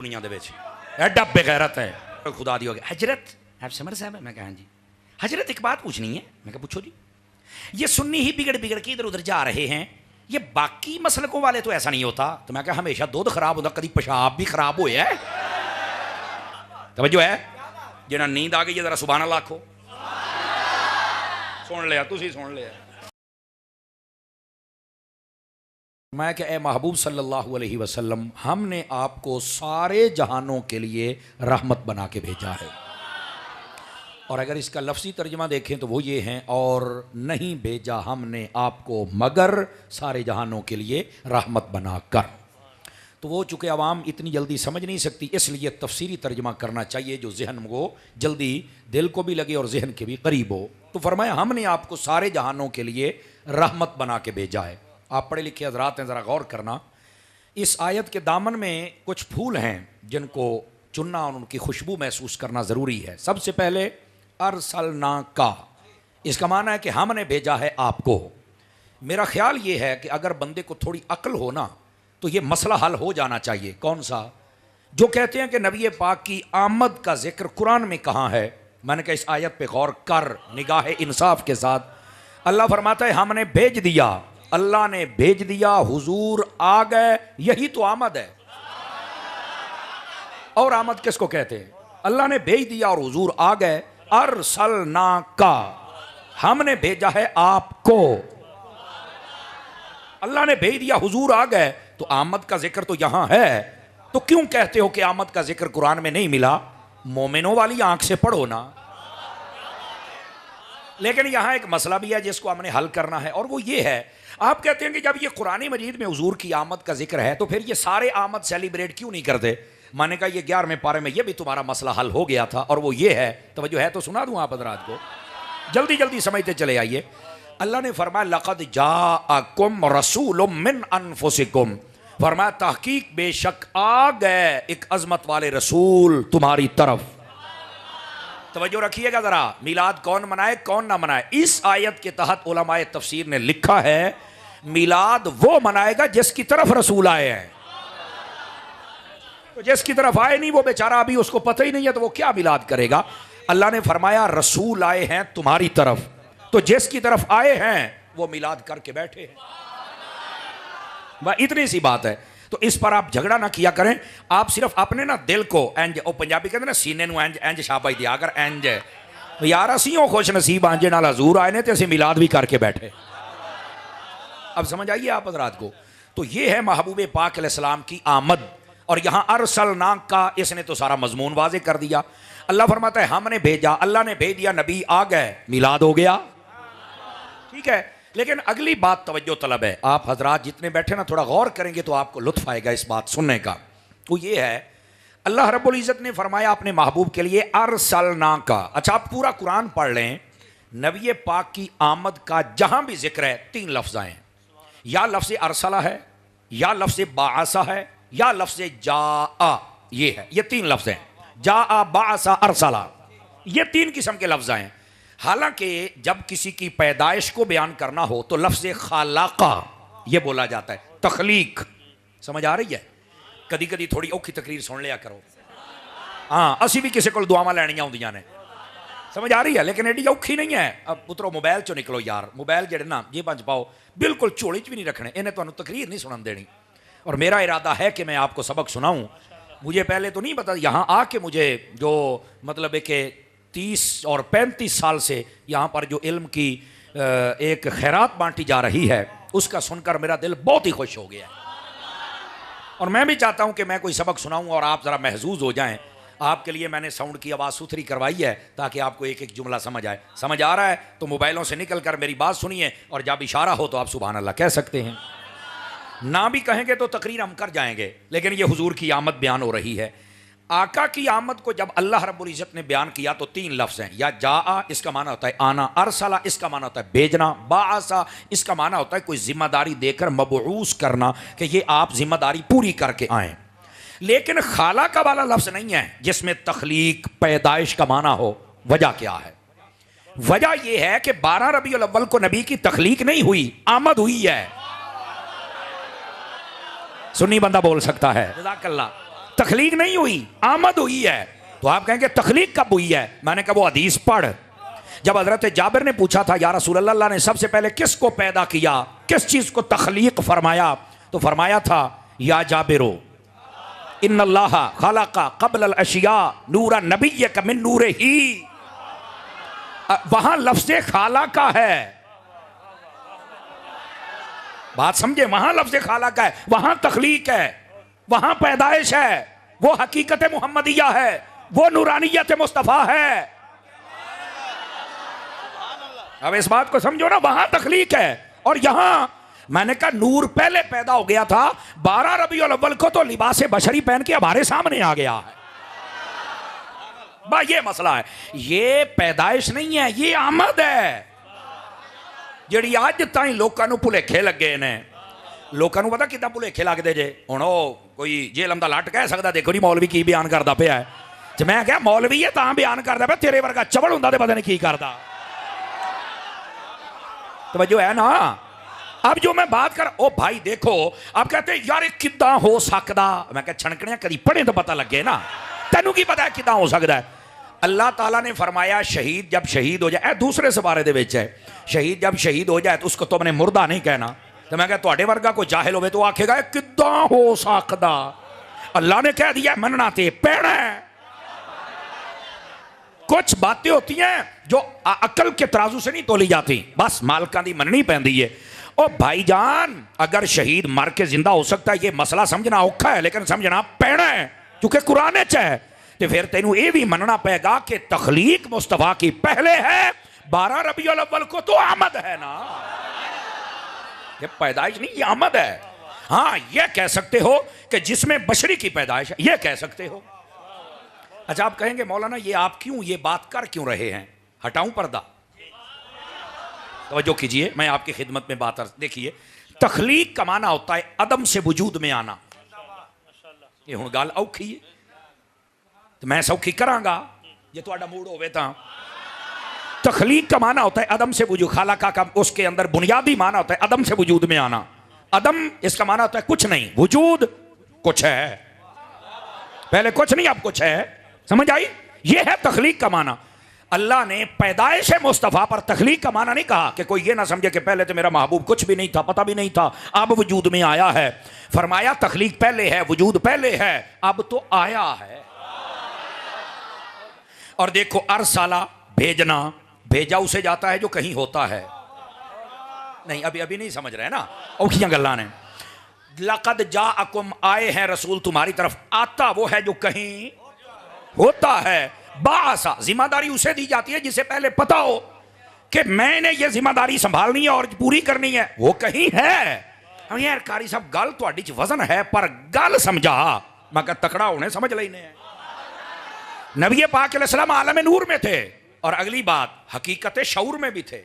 दुनिया दे विच एडा बेगैरत है खुदा दी हो गया। हजरत आप समर साहब है? मैं कहा हाँ जी। हजरत एक बात पूछनी है। मैं कहा पूछो जी। ये सुन्नी ही बिगड़ बिगड़ के इधर उधर जा रहे हैं, ये बाकी मसलकों वाले तो ऐसा नहीं होता। तो मैं कहा हमेशा दूध खराब होता, कभी पेशाब भी खराब होया है? तवज्जो है? जिन्हें नींद आ गई है जरा सुभान अल्लाह आखो। सुन लिया, तुसी सुन लिया। मैं क्या ए महबूब सल्लल्लाहु अलैहि वसल्लम, हमने आपको सारे जहानों के लिए रहमत बना के भेजा है। और अगर इसका लफ्ज़ी तर्जमा देखें तो वो ये हैं, और नहीं भेजा हमने आपको मगर सारे जहानों के लिए रहमत बना कर। तो वो चूँकि आवाम इतनी जल्दी समझ नहीं सकती, इसलिए तफसीरी तर्जमा करना चाहिए जो जहन को जल्दी दिल को भी लगे और जहन के भी करीब हो। तो फरमाया हमने आपको सारे जहानों के लिए रहमत बना के भेजा है। आप पढ़े लिखे हजरात हैं, ज़रा गौर करना। इस आयत के दामन में कुछ फूल हैं जिनको चुनना और उनकी खुशबू महसूस करना ज़रूरी है। सबसे पहले अरसलना का, इसका माना है कि हमने भेजा है आपको। मेरा ख्याल ये है कि अगर बंदे को थोड़ी अक्ल हो ना तो ये मसला हल हो जाना चाहिए। कौन सा? जो कहते हैं कि नबी पाक की आमद का जिक्र कुरान में कहाँ है। मैंने कहा इस आयत पे गौर कर निगाह इंसाफ के साथ। अल्लाह फरमाता है हमने भेज दिया, अल्लाह ने भेज दिया, हुजूर आ गए, यही तो आमद है। और आमद किसको कहते हैं? अल्लाह ने भेज दिया और हुजूर आ गए। अरसलना का, हमने भेजा है आपको। अल्लाह ने भेज दिया, हुजूर आ गए, तो आमद का जिक्र तो यहां है। तो क्यों कहते हो कि आमद का जिक्र कुरान में नहीं मिला? मोमिनों वाली आंख से पढ़ो ना। लेकिन यहां एक मसला भी है जिसको हमने हल करना है, और वो ये है, आप कहते हैं कि जब ये कुरानी मजीद में हुजूर की आमद का जिक्र है तो फिर ये सारे आमद सेलिब्रेट क्यों नहीं करते? मैंने कहा ये 11वें पारे में ये भी तुम्हारा मसला हल हो गया था, और वो ये है, तवज्जो है तो सुना दूं आप हज़रात को, जल्दी जल्दी समझते चले आइए। अल्लाह ने फरमाया लक़द जाअकुम रसूलुम मिन अनफुसिकुम, फरमाया तहकीक बेशक आ गए एक अजमत वाले रसूल तुम्हारी तरफ। तवज्जो रखिएगा जरा, मिलाद कौन मनाए कौन ना मनाए। इस आयत के तहत उलमाए तफसीर ने लिखा है मिलाद वो मनाएगा जिसकी तरफ रसूल आए हैं। तो जिसकी तरफ आए नहीं वो बेचारा अभी उसको पता ही नहीं है, तो वो क्या मिलाद करेगा? अल्लाह ने फरमाया रसूल आए हैं तुम्हारी तरफ, तो जिसकी तरफ आए हैं वो मिलाद करके बैठे हैं। वह इतनी सी बात है। तो इस पर आप झगड़ा ना किया करें। आप सिर्फ अपने ना दिल को इंज, ओ पंजाबी कहते ना सीने नूं इंज इंज शाबाश दिया अगर इंज यार असीं खुश नसीब आंजे नाल हजूर आए ने ते असीं मिलाद भी करके बैठे। अब समझ आइए आप हजरात को। तो ये है महबूब पाक अलैहिस्सलाम की आमद, और यहां अरसलना का इसने तो सारा मजमून वाज़े कर दिया। अल्लाह फरमाता है हमने भेजा, अल्लाह ने भेज दिया, नबी आ गए, मिलाद हो गया। ठीक है, लेकिन अगली बात तवज्जो तलब है। आप हजरात जितने बैठे ना थोड़ा गौर करेंगे तो आपको लुत्फ आएगा इस बात सुनने का। वो ये है, अल्लाह रब्बुल इज़्ज़त ने फरमाया अपने महबूब के लिए अरसलना का। अच्छा आप पूरा कुरान पढ़ लें, नबी पाक की आमद का जहां भी जिक्र है 3 लफ्ज़ आए हैं। या लफ्ज़ अरसला है, या लफ्ज़ बाअसा है, या लफ्ज़ जाआ। ये है, ये 3 लफ्ज़ हैं, जाआ बाअसा अरसला, ये 3 किस्म के लफ्ज़ आए हैं। हालांकि जब किसी की पैदाइश को बयान करना हो तो लफ्ज़ खालाका ये बोला जाता है, तख्लीक। समझ आ रही है? कदी कदी थोड़ी औखी तकरीर सुन लिया करो। हाँ असी भी किसी को दुआवां लैनियां होंदियां ने, समझ आ रही है, लेकिन एडी औखी नहीं है। अब पुत्रो मोबाइल चो निकलो यार, मोबाइल जेड़े ना ये पंज पाओ, बिल्कुल झोली च भी नहीं रखने, इन्हें तुहानू तकरीर नहीं सुनन देनी। और मेरा इरादा है कि मैं आपको सबक सुनाऊं। मुझे पहले तो नहीं पता, यहाँ आके मुझे जो मतलब है कि 30 और 35 साल से यहाँ पर जो इल्म की एक खैरात बांटी जा रही है उसका सुनकर मेरा दिल बहुत ही खुश हो गया है। और मैं भी चाहता हूँ कि मैं कोई सबक सुनाऊँ और आप ज़रा महजूज हो जाएं। आपके लिए मैंने साउंड की आवाज़ सुथरी करवाई है ताकि आपको एक एक जुमला समझ आए। समझ आ रहा है तो मोबाइलों से निकल कर मेरी बात सुनिए, और जब इशारा हो तो आप सुभान अल्लाह कह सकते हैं। ना भी कहेंगे तो तकरीर हम कर जाएंगे, लेकिन ये हुजूर की आमद बयान हो रही है। आका की आमद को जब अल्लाह रब्बुल इज़्ज़त ने बयान किया तो 3 लफ्ज़ हैं। या जाआ इसका माना होता है आना, अरसला इसका माना होता है भेजना, बाअसा इसका माना होता है कोई जिम्मेदारी देकर मबऊस करना कि ये आप जिम्मेदारी पूरी करके आएँ। लेकिन खाला का वाला लफ्ज़ नहीं है जिसमें तख्लीक पैदाइश का माना हो। वजह क्या है? वजह यह है कि 12 रबीउल अव्वल को नबी की तख्लीक नहीं हुई, आमद हुई है। सुन्नी बंदा बोल सकता है, जज़ाकल्लाह। तखलीक नहीं हुई, आमद हुई है। तो आप कहेंगे तखलीक कब हुई है? मैंने कहा वो हदीस पढ़। जब हजरत जाबिर ने पूछा था या रसूल अल्लाह, अल्लाह ने सबसे पहले किसको पैदा किया, किस चीज को तखलीक फरमाया, तो फरमाया था या जाबिरो इन्नल्लाह खलका क़ब्ल अल अशिया नूरा नबिय्यक मिन नूरिही। वहां लफ्ज़े खाला का है, बात समझे, वहां लफ्ज़े खाला का है, वहां तखलीक है, वहां पैदाइश है, वो हकीकत मुहम्मदिया है, वो नूरानियत मुस्तफ़ा है। अब इस बात को समझो ना, वहां तखलीक है और यहां मैंने कहा नूर पहले पैदा हो गया था। 12 रबीउल अव्वल को तो लिबास बशरी पहन के हमारे सामने आ गया है। ये मसला है, ये पैदाइश नहीं है, ये आमद है जिहड़ी अज ताईं लोकां नूं भुलेखे लगे ने। लोकां नूं पता किदां भुलेखे लगदे जे। हुण कोई जेलम दा लट कह सकदा देखो जी मौलवी की बयान करदा पिया है, ते मैं कहा मौलवी है तां बयान करदा पिया, तेरे वर्गा चवल हुंदा ते पता नहीं की करदा। तवज्जो है ना। अब जो मैं बात कर, ओ भाई देखो, आप कहते हैं यार किदां हो सकदा, मैं कहा छणकणियां कदी पढ़े तो पता लगे ना, तेनू की पता है किदां हो सकदा है। अल्लाह ताला ने फरमाया शहीद जब शहीद हो जाए, दूसरे सवारे दे विच है, शहीद जब शहीद हो जाए तो उसको तुमने मुर्दा नहीं कहना। तो मैं कहा तुहाडे वर्गा कोई जाहिल होवे तो आखेगा किदां हो सकदा, अल्लाह ने कह दिया मनना ते पैना है। कुछ बातें होती हैं जो अकल के तराजू से नहीं तोली जाती, बस मालकां दी मननी पैंदी है। ओ भाईजान अगर शहीद मर के जिंदा हो सकता है, ये मसला समझना औखा है लेकिन समझना पैना है क्योंकि कुरान च है। तो फिर तेनू ये भी मनना पेगा कि तखलीक मुस्तफा की पहले है, 12 रबीउल अव्वल को तो आमद है ना, ये पैदाइश नहीं, ये आमद है। हाँ ये कह सकते हो कि जिसमें बशरी की पैदाइश है, ये कह सकते हो। अच्छा आप कहेंगे मौलाना ये आप क्यों ये बात कर क्यों रहे हैं, हटाऊं पर्दा? तवज्जो कीजिए, मैं आपकी खिदमत में बात देखिए, तखलीक का माना होता है अदम से वजूद में आना। ये हुण गल औखी है तो मैं सौखी करांगा जे तुहाडा मूड होवे तां। तखलीक का माना होता है अदम से वजूद, खालका का उसके अंदर बुनियादी माना होता है अदम से वजूद में आना। अदम इसका माना होता है कुछ नहीं, वजूद कुछ है, पहले कुछ नहीं अब कुछ है, समझ आई? ये है तखलीक का माना। अल्लाह ने पैदाइश मुस्तफ़ा पर तखलीक का माना नहीं कहा कि कोई ये ना समझे कि पहले तो मेरा महबूब कुछ भी नहीं था, पता भी नहीं था, अब वजूद में आया है। फरमाया तखलीक पहले है, वजूद पहले है, अब तो आया है। और देखो अरसाला भेजना, भेजा उसे जाता है जो कहीं होता है। नहीं अभी नहीं समझ रहे ना, औखियां गल्लां ने। लक़द जाअकुम आए हैं रसूल तुम्हारी तरफ, आता वो है जो कहीं होता है। बासा जिम्मेदारी उसे दी जाती है जिसे पहले पता हो कि मैंने ये जिम्मेदारी संभालनी है और पूरी करनी है, वो कहीं है। यार कारी साहब गल तुहाडी च वजन है पर गल समझा, मैं कहा तकड़ा होने समझ लेने। नबी पाक अलैहिस्सलाम आलम नूर में थे और अगली बात हकीकत शऊर में भी थे।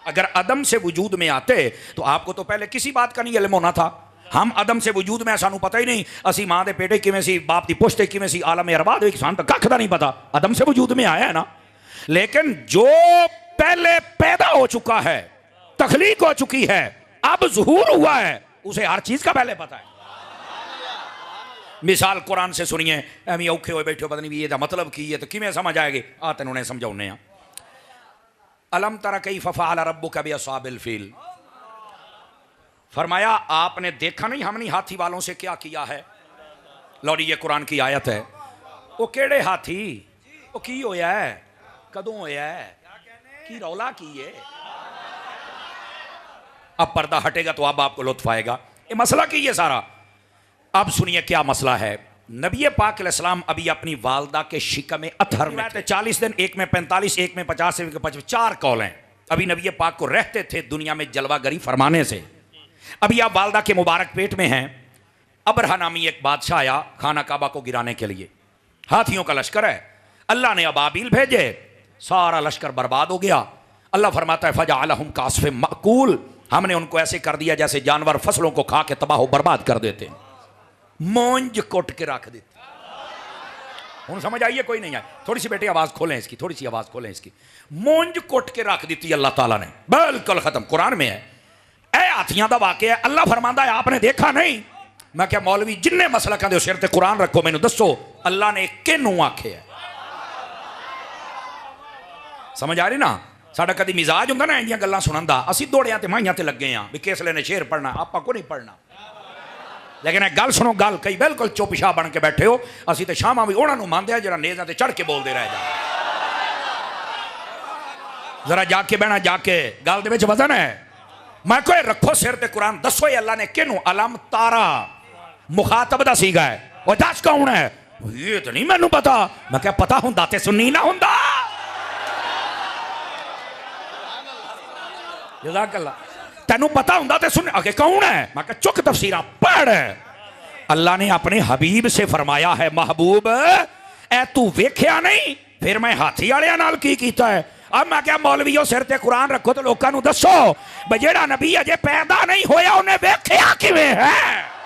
अगर अदम से वजूद में आते तो आपको तो पहले किसी बात का नहीं इल्म होना था। हम अदम से वजूद में सानू पता ही नहीं, असी मां दे पेटे किवें सी, बाप दी पुश्त किवें सी, आलम अरबाद होई सानू तो कख दा नहीं पता, अदम से वजूद में आया है ना। लेकिन जो पहले पैदा हो चुका है, तखलीक हो चुकी है, अब ज़ुहूर हुआ है, उसे हर चीज का पहले पता है। मिसाल कुरान से सुनिए, एवं औखे हो बैठे पता नहीं ये मतलब की है तो किवें समझ आएगी, आ तेन उन्हें समझाउने। अलम तरा कैफ़ फ़अल रब्बुका बिअस्हाबिल फ़ील, फरमाया आपने देखा नहीं हमने हाथी वालों से क्या किया है। लौड़ी ये कुरान की आयत है। वो केड़े हाथी, वो की होया है, कदों होया है, की रौला की है। अब पर्दा हटेगा तो अब आपको लुत्फ आएगा। ये मसला की है सारा। अब सुनिए क्या मसला है। नबी पाक अलैहिस्सलाम अभी अपनी वालदा के शिकम अतहर में थे। 40 दिन, एक में 45, एक में 50, एक में 55, 4 कौल हैं। अभी नबी पाक को रहते थे दुनिया में जलवागरी फरमाने से। अभी आप वालदा के मुबारक पेट में हैं। अबरहा नामी एक बादशाह आया खाना काबा को गिराने के लिए। हाथियों का लश्कर है, अल्लाह ने अबाबील भेजे, सारा लश्कर बर्बाद हो गया। अल्लाह फरमाता है फजअलहुम कास्फिम माकूल, हमने उनको ऐसे कर दिया जैसे जानवर फसलों को खा के तबाह बर्बाद कर देते, मोंज कुट के रख देते। हूँ समझ आइए कोई नहीं आए? थोड़ी सी बेटी आवाज खोलें इसकी, थोड़ी सी आवाज खोलें इसकी। मोंज कुट के रख दी अल्लाह ताला ने, बिल्कुल खत्म। कुरान में है, ए हाथियां दा वाकया है। अल्लाह फरमांदा है आपने देखा नहीं, मैं क्या मौलवी जिन्ने मसला कहते हो सिर ते कुरान रखो, मैनू दसो अल्लाह ने किनू आखे है? समझ आ रही ना? साडा कदी मिजाज हुंदा ना इंदियां गल्लां सुनन दा, असीं दौड़ियां ते माहियां ते लगे हाँ भी किस ने शेर पढ़ना, आपां को नहीं पढ़ना। लेकिन एक गल सुनो, गल कई बिल्कुल चुपशाह बन के बैठे हो, असीं ते शामां भी उन्हां नूं मानदे आ जिहड़ा नेज़ां ते चढ़ के बोलदे रह जा। जरा जाके बहना, जाके गल दे विच वजन है। मैं कोई रखो सिर ते कुरान, दसो ये अल्लाह ने किनू अलम तारा मुखातब दा सीगा है, वो दस कौन है? ये तो नहीं मैनू पता। मैं क्या पता हुंदा ते सुन्नी ना हुंदा। जज़ाकल्लाह। तेनू पता हुंदा ते सुन आगे कौन है? मैं क्या चुक तफसीरां पढ़। अल्लाह ने अपने हबीब से फरमाया है, महबूब ए तू वेख्या नहीं फिर मैं हाथी वालियां नाल की कीता है। अब मैं क्या मौलवियों सिर ते कुरान रखो तो लोगों को दसो भाई जेड़ा नबी अजे पैदा नहीं होया उन्हें वेख्या किवें है?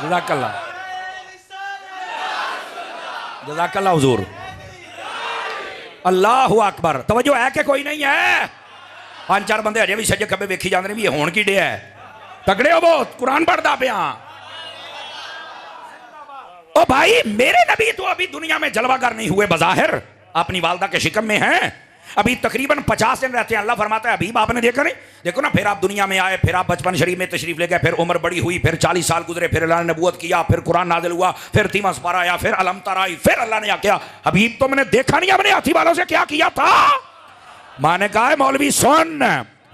जज़ाकल्लाह, जज़ाकल्लाह हुजूर। अल्लाहु अकबर। तवज्जो है कि कोई नहीं है? 5-4 बंदे अजे भी सज्जे खब्बे वेखी जाते भी होण की डे है। तगड़े हो बहुत, कुरान पढ़दा पिया। ओ भाई मेरे नबी तो अभी दुनिया में जलवागर नहीं हुए, बज़ाहिर अपनी वालदा के शिकम में हैं, अभी तकरीबन 50 दिन रहते हैं। अल्लाह फरमाता है हबीब आपने देखा नहीं? देखो ना, फिर आप दुनिया में आए, फिर आप बचपन शरीफ में तशरीफ ले गए, फिर उम्र बड़ी हुई, फिर 40 साल गुजरे, फिर अल्लाह ने नबूवत किया, फिर कुरान नाज़िल हुआ, फिर 30वां पारा आया, फिर अलम तरा आई, फिर अल्लाह ने क्या हबीब तो मैंने देखा नहीं अपने हाथी वालों से क्या किया था। मैंने कहा है मौलवी सुन,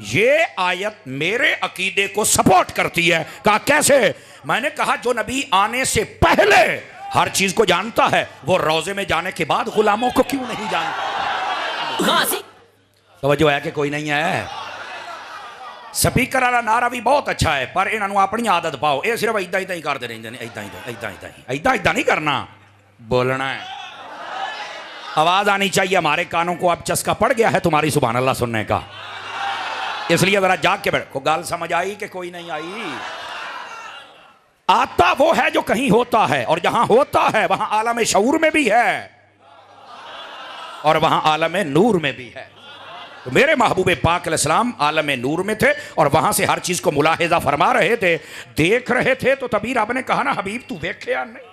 ये आयत मेरे अकीदे को सपोर्ट करती है। कहा कैसे? मैंने कहा जो नबी आने से पहले हर चीज को जानता है वो रोजे में जाने के बाद गुलामों को क्यों नहीं जानता? तवज्जो है कि कोई नहीं है? स्पीकर वाला नारा भी बहुत अच्छा है पर इन्होंने अपनी आदत पाओ, ये सिर्फ इदा ही करते रहते हैं। इदा नहीं करना, बोलना है, आवाज आनी चाहिए। हमारे कानों को अब चस्का पड़ गया है तुम्हारी सुभान अल्लाह सुनने का, इसलिए जरा जाग के बैठ। को गाल समझ आई कि कोई नहीं आई? आता वो है जो कहीं होता है, और जहां होता है वहां आलम शऊर में भी है और वहां आलम नूर में भी है। तो मेरे महबूब पाक अलैहिस्सलाम आलम नूर में थे और वहां से हर चीज को मुलाहिजा फरमा रहे थे, देख रहे थे। तो तभी रब ने कहा ना हबीब तू देखे या नहीं?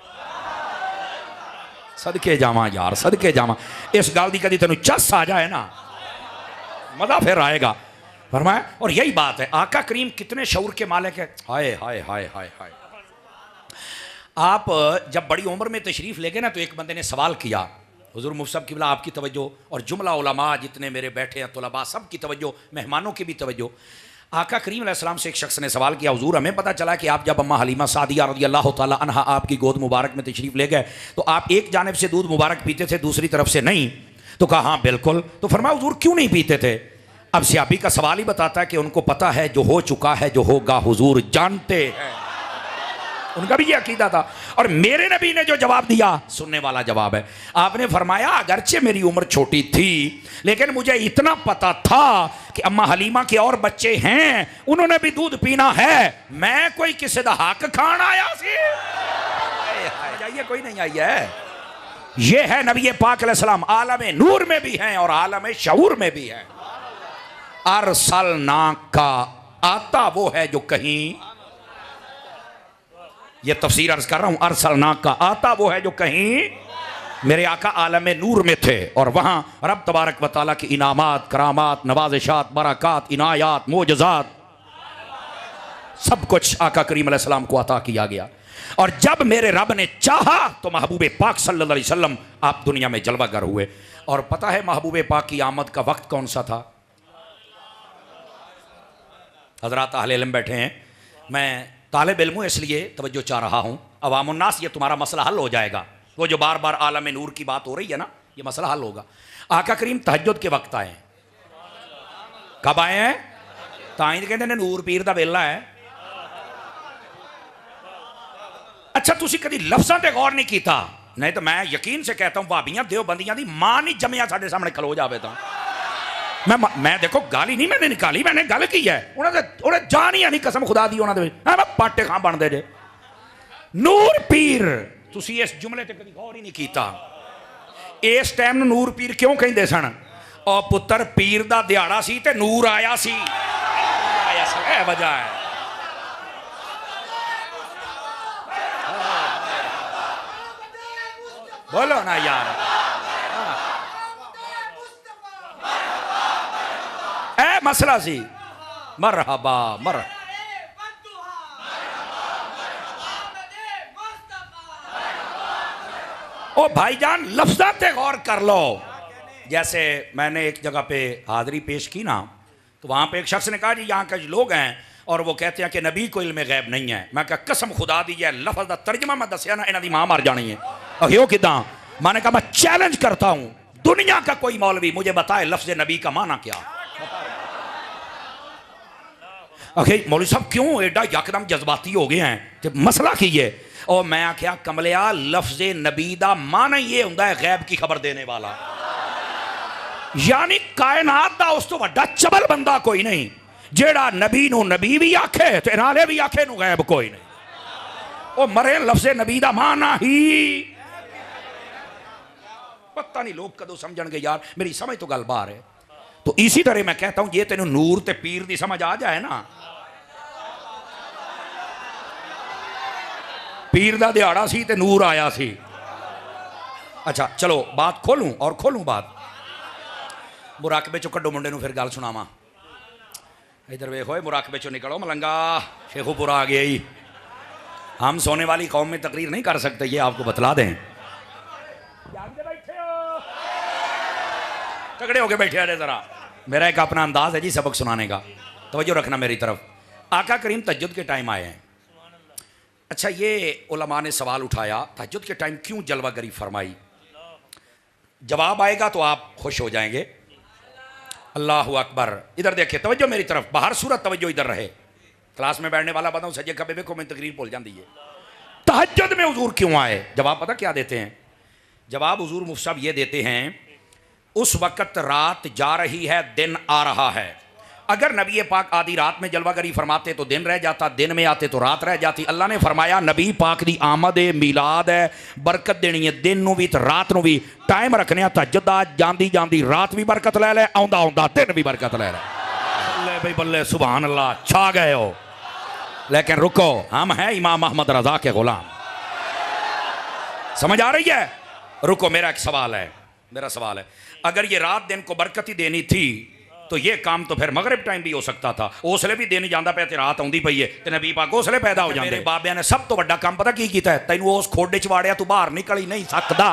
सदके जावा यार, सदके जावा। इस गल की कभी तेन चस आ जाए ना, मजा फिर आएगा। फरमाया, और यही बात है, आका करीम कितने शऊर के मालिक है। हाय हाय हाय हाय हाय। आप जब बड़ी उम्र में तशरीफ़ ले गए ना, तो एक बंदे ने सवाल किया, हुजूर मुफ्ती साहब किबला आपकी तवज्जो और जुमला उलमा जितने मेरे बैठे हैं तुलबा सब की तवज्जो, मेहमानों की भी तवज्जो। आका करीम अलैहिस्सलाम से एक शख्स ने सवाल किया, हुजूर हमें पता चला कि आप जब अम्मा हलीमा सादिया रज़ी अल्लाह ताला अन्हा आपकी गोद मुबारक में तशरीफ़ ले गए तो आप एक जानिब से दूध मुबारक पीते थे, दूसरी तरफ से नहीं। तो कहा हाँ बिल्कुल। तो फरमाया हुजूर क्यों नहीं पीते थे? अब सियाबी का सवाल ही बताता है कि उनको पता है जो हो चुका है, जो होगा हुजूर जानते हैं। उनका भी ये अकीदा था। और मेरे नबी ने जो जवाब दिया सुनने वाला जवाब है। आपने फरमाया अगरचे मेरी उम्र छोटी थी लेकिन मुझे इतना पता था कि अम्मा हलीमा के और बच्चे हैं, उन्होंने भी दूध पीना है, मैं कोई किसी दा हक खान आया सी? जाइए कोई नहीं आई है। ये है नबी पाक अलैहिस्सलाम, आलम नूर में भी हैं और आलम शऊर में भी हैं। अरसलना का आता वो है जो कहीं, ये तफसीर अर्ज कर रहा हूं, अरसलना का आता वो है जो कहीं मेरे आका आलम नूर में थे और वहां रब तबारक व तआला की इनामात, करामात, नवाजिशात, बरक़ात, इनायात, मोजज़ात सब कुछ आका करीम अलैहिस्सलाम को अता किया गया। और जब मेरे रब ने चाहा तो महबूब पाक सल्लल्लाहु अलैहि वसल्लम आप दुनिया में जलवागर हुए। और पता है महबूब पाक की आमद का वक्त कौन सा था? हजरात अहले इल्म बैठे हैं, मैं तालिब इल्म हूं इसलिए तवज्जो चाह रहा हूं। अवामुन्नास, ये तुम्हारा मसला हल हो जाएगा। वो जो बार बार आलम नूर की बात हो रही है ना, ये मसला हल होगा। आका करीम तहज्जुद के वक्त आए। कब आए हैं? ताई कहते हैं नूर पीर दा वेला है। अच्छा तुसी कभी लफ्ज़ां ते गौर नहीं किया? नहीं तो मैं यकीन से कहता हूं भाबियां देवबंदियां दी मां नहीं जमिया साडे सामने खलो जावे तो मैं देखो गाली नहीं मैंने निकाली, मैंने गल की है। उन्हें जान ही नहीं कसम खुदा दी उन्होंने पाटे खां बनते जे। नूर पीर, तुसी इस जुमले ते कभी गौर ही नहीं किया। इस टाइम नूर पीर क्यों कहते सन? और पुत्र पीर दा दिहाड़ा सी ते नूर आया सी, आया सी, ए वजह है। बोलो ना यार, ए मसला सी। मरहबा मर ओ भाईजान, लफ्ज़ां पे गौर कर लो। जैसे मैंने एक जगह पे हाज़री पेश की ना, तो वहाँ पे एक शख्स ने कहा जी यहाँ के लोग हैं और वो कहते हैं कि नबी को इल्म गैब नहीं है। मैं कहा कसम खुदा दी है, लफ्ज़ दा तर्जमा मैं दसिया ना, इन्हां दी मां मर जानी है। अखियो किदा मैंने कहा मैं चैलेंज करता हूँ, दुनिया का कोई मौलवी मुझे बताए लफ्ज़ नबी का माना क्या। अखे मौलवी साहब क्यों एडा यकदम जज्बाती हो गए हैं, तो मसला की है। और मैं आख्या कमलिया, लफ्ज़ नबी दा माना ये हुंदा है गैब की खबर देने वाला, यानी कायनात दा उस तो वड्डा चबल बंदा कोई नहीं जेड़ा नबी नू नबी भी आखे ते नाले भी आखे नू गैब कोई नहीं। ओ मरे लफ्ज़ नबी दा माना ही पता नहीं लोग कदों समझणगे यार, मेरी समझ तो गल बाहर है। तो इसी तरह मैं कहता हूं, ये तेनू नूर ते पीर दी समझ आ जाए ना, पीर दा दिहाड़ा सी ते नूर आया सी। अच्छा चलो बात खोलूं और खोलूं बात, मुराकबे चो कड्डो मुंडे नू फिर गल सुनावा। इधर वेखो, मुराकबे चो निकलो मलंगा, शेखुपुरा आ गया ही। हम सोने वाली कौम में तकरीर नहीं कर सकते, ये आपको बतला दें। तगड़े होके बैठे अरे जरा, मेरा एक अपना अंदाज है जी सबक सुनाने का, तवज्जो रखना मेरी तरफ। आका करीम तहज्जुद के टाइम आए हैं। अच्छा ये उलमा ने सवाल उठाया, तहज्जुद के टाइम क्यों जलवागरी फरमाई? जवाब आएगा तो आप खुश हो जाएंगे। अल्लाह अकबर। इधर देखिए, तवज्जो मेरी तरफ, बाहर सूरत तवज्जो इधर रहे। क्लास में बैठने वाला बताऊं सजे खबे देखो मैं तकरीर भूल जाती है। तहज्जुद में हुजूर क्यों आए? जवाब पता क्या देते हैं? जवाब हुजूर मुफ्ती साहब ये देते हैं, उस वक़्त रात जा रही है, दिन आ रहा है। अगर नबी पाक आधी रात में जलवागरी फरमाते तो दिन रह जाता, दिन में आते तो रात रह जाती। अल्लाह ने फरमाया नबी पाक दी आमद है, मिलाद है, बरकत देनी है, दिन नू भी रात नू भी। टाइम रखने तहज्जुद दा, जांदी जांदी रात भी बरकत ले ले, आउंदा आउंदा दिन भी बरकत ले ले। बल्ले भाई बल्ले, सुभान अल्लाह, छा गए हो। लेकिन रुको, हम हैं इमाम अहमद रजा के गुलाम। समझ आ रही है? रुको, मेरा एक सवाल है, मेरा सवाल है, अगर ये रात दिन को बरकत ही देनी थी तो ये काम तो फिर मगरिब टाइम भी हो सकता था। ओसले भी दिन जाता पे, रात आउंदी पई है ते नबी पाक ओसले पैदा हो जाते। मेरे बाबिया ने सब तो बड़ा काम पता की कीता है? तैनू उस खोडे च वाड़िया, तू बाहर निकल ही नहीं सकदा।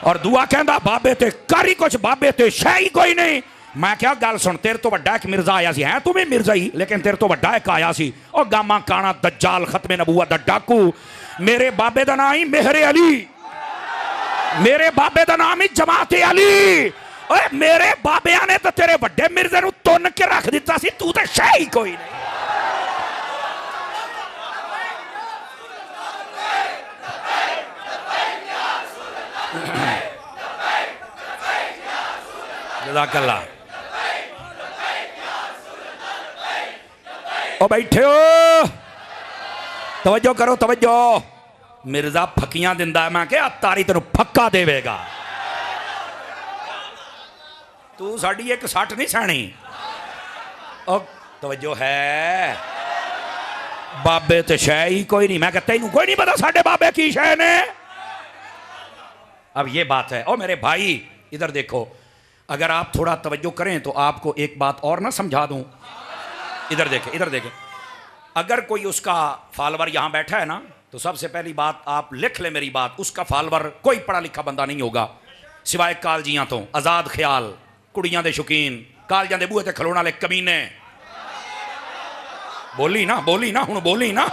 और दुआ कहंदा बाबे ते कर ही कुछ, बाबे ते शै ही कोई नहीं। मैं क्या गल सुन, तेरे तो बड़ा एक मिर्जा आया सी, है तू भी मिर्जा ही, लेकिन तेरे तो बड़ा एक आया सी, और गामा काना दज्जाल खत्मे नबूवत दा डाकू। मेरे बाबे दा नाम ही मेहरे अली, मेरे बाबे दा नाम ही जमाते अली। ओए मेरे बाबिया ने तो तेरे बड़े मिर्जे नू तुन के रख दिता सी, तू तो शै ही कोई नहीं। जज़ाकल्लाह। ओ बैठे हो, तवज्जो करो तवज्जो। मिर्जा फकियां दिंदा, मैं क्या तारी तेनू फक्का देवेगा। तू साड़ी एक सट नहीं सैनी। ओ तवज्जो है, बाबे तो शै ही कोई नहीं। मैं कहता तेनू कोई नहीं पता साडे बाबे की शै ने। अब ये बात है। और मेरे भाई इधर देखो, अगर आप थोड़ा तवज्जो करें तो आपको एक बात और ना समझा दूं। इधर देखें, इधर देखें, अगर कोई उसका फॉलोवर यहां बैठा है ना, तो सबसे पहली बात आप लिख ले मेरी बात, उसका फॉलोवर कोई पढ़ा लिखा बंदा नहीं होगा, सिवाय कालजियां तो, आजाद ख्याल, कुड़ियां दे शौकीन, कालजां दे बूहे ते खलोण वाले कमीने। बोली ना, बोली ना, हुण बोली ना।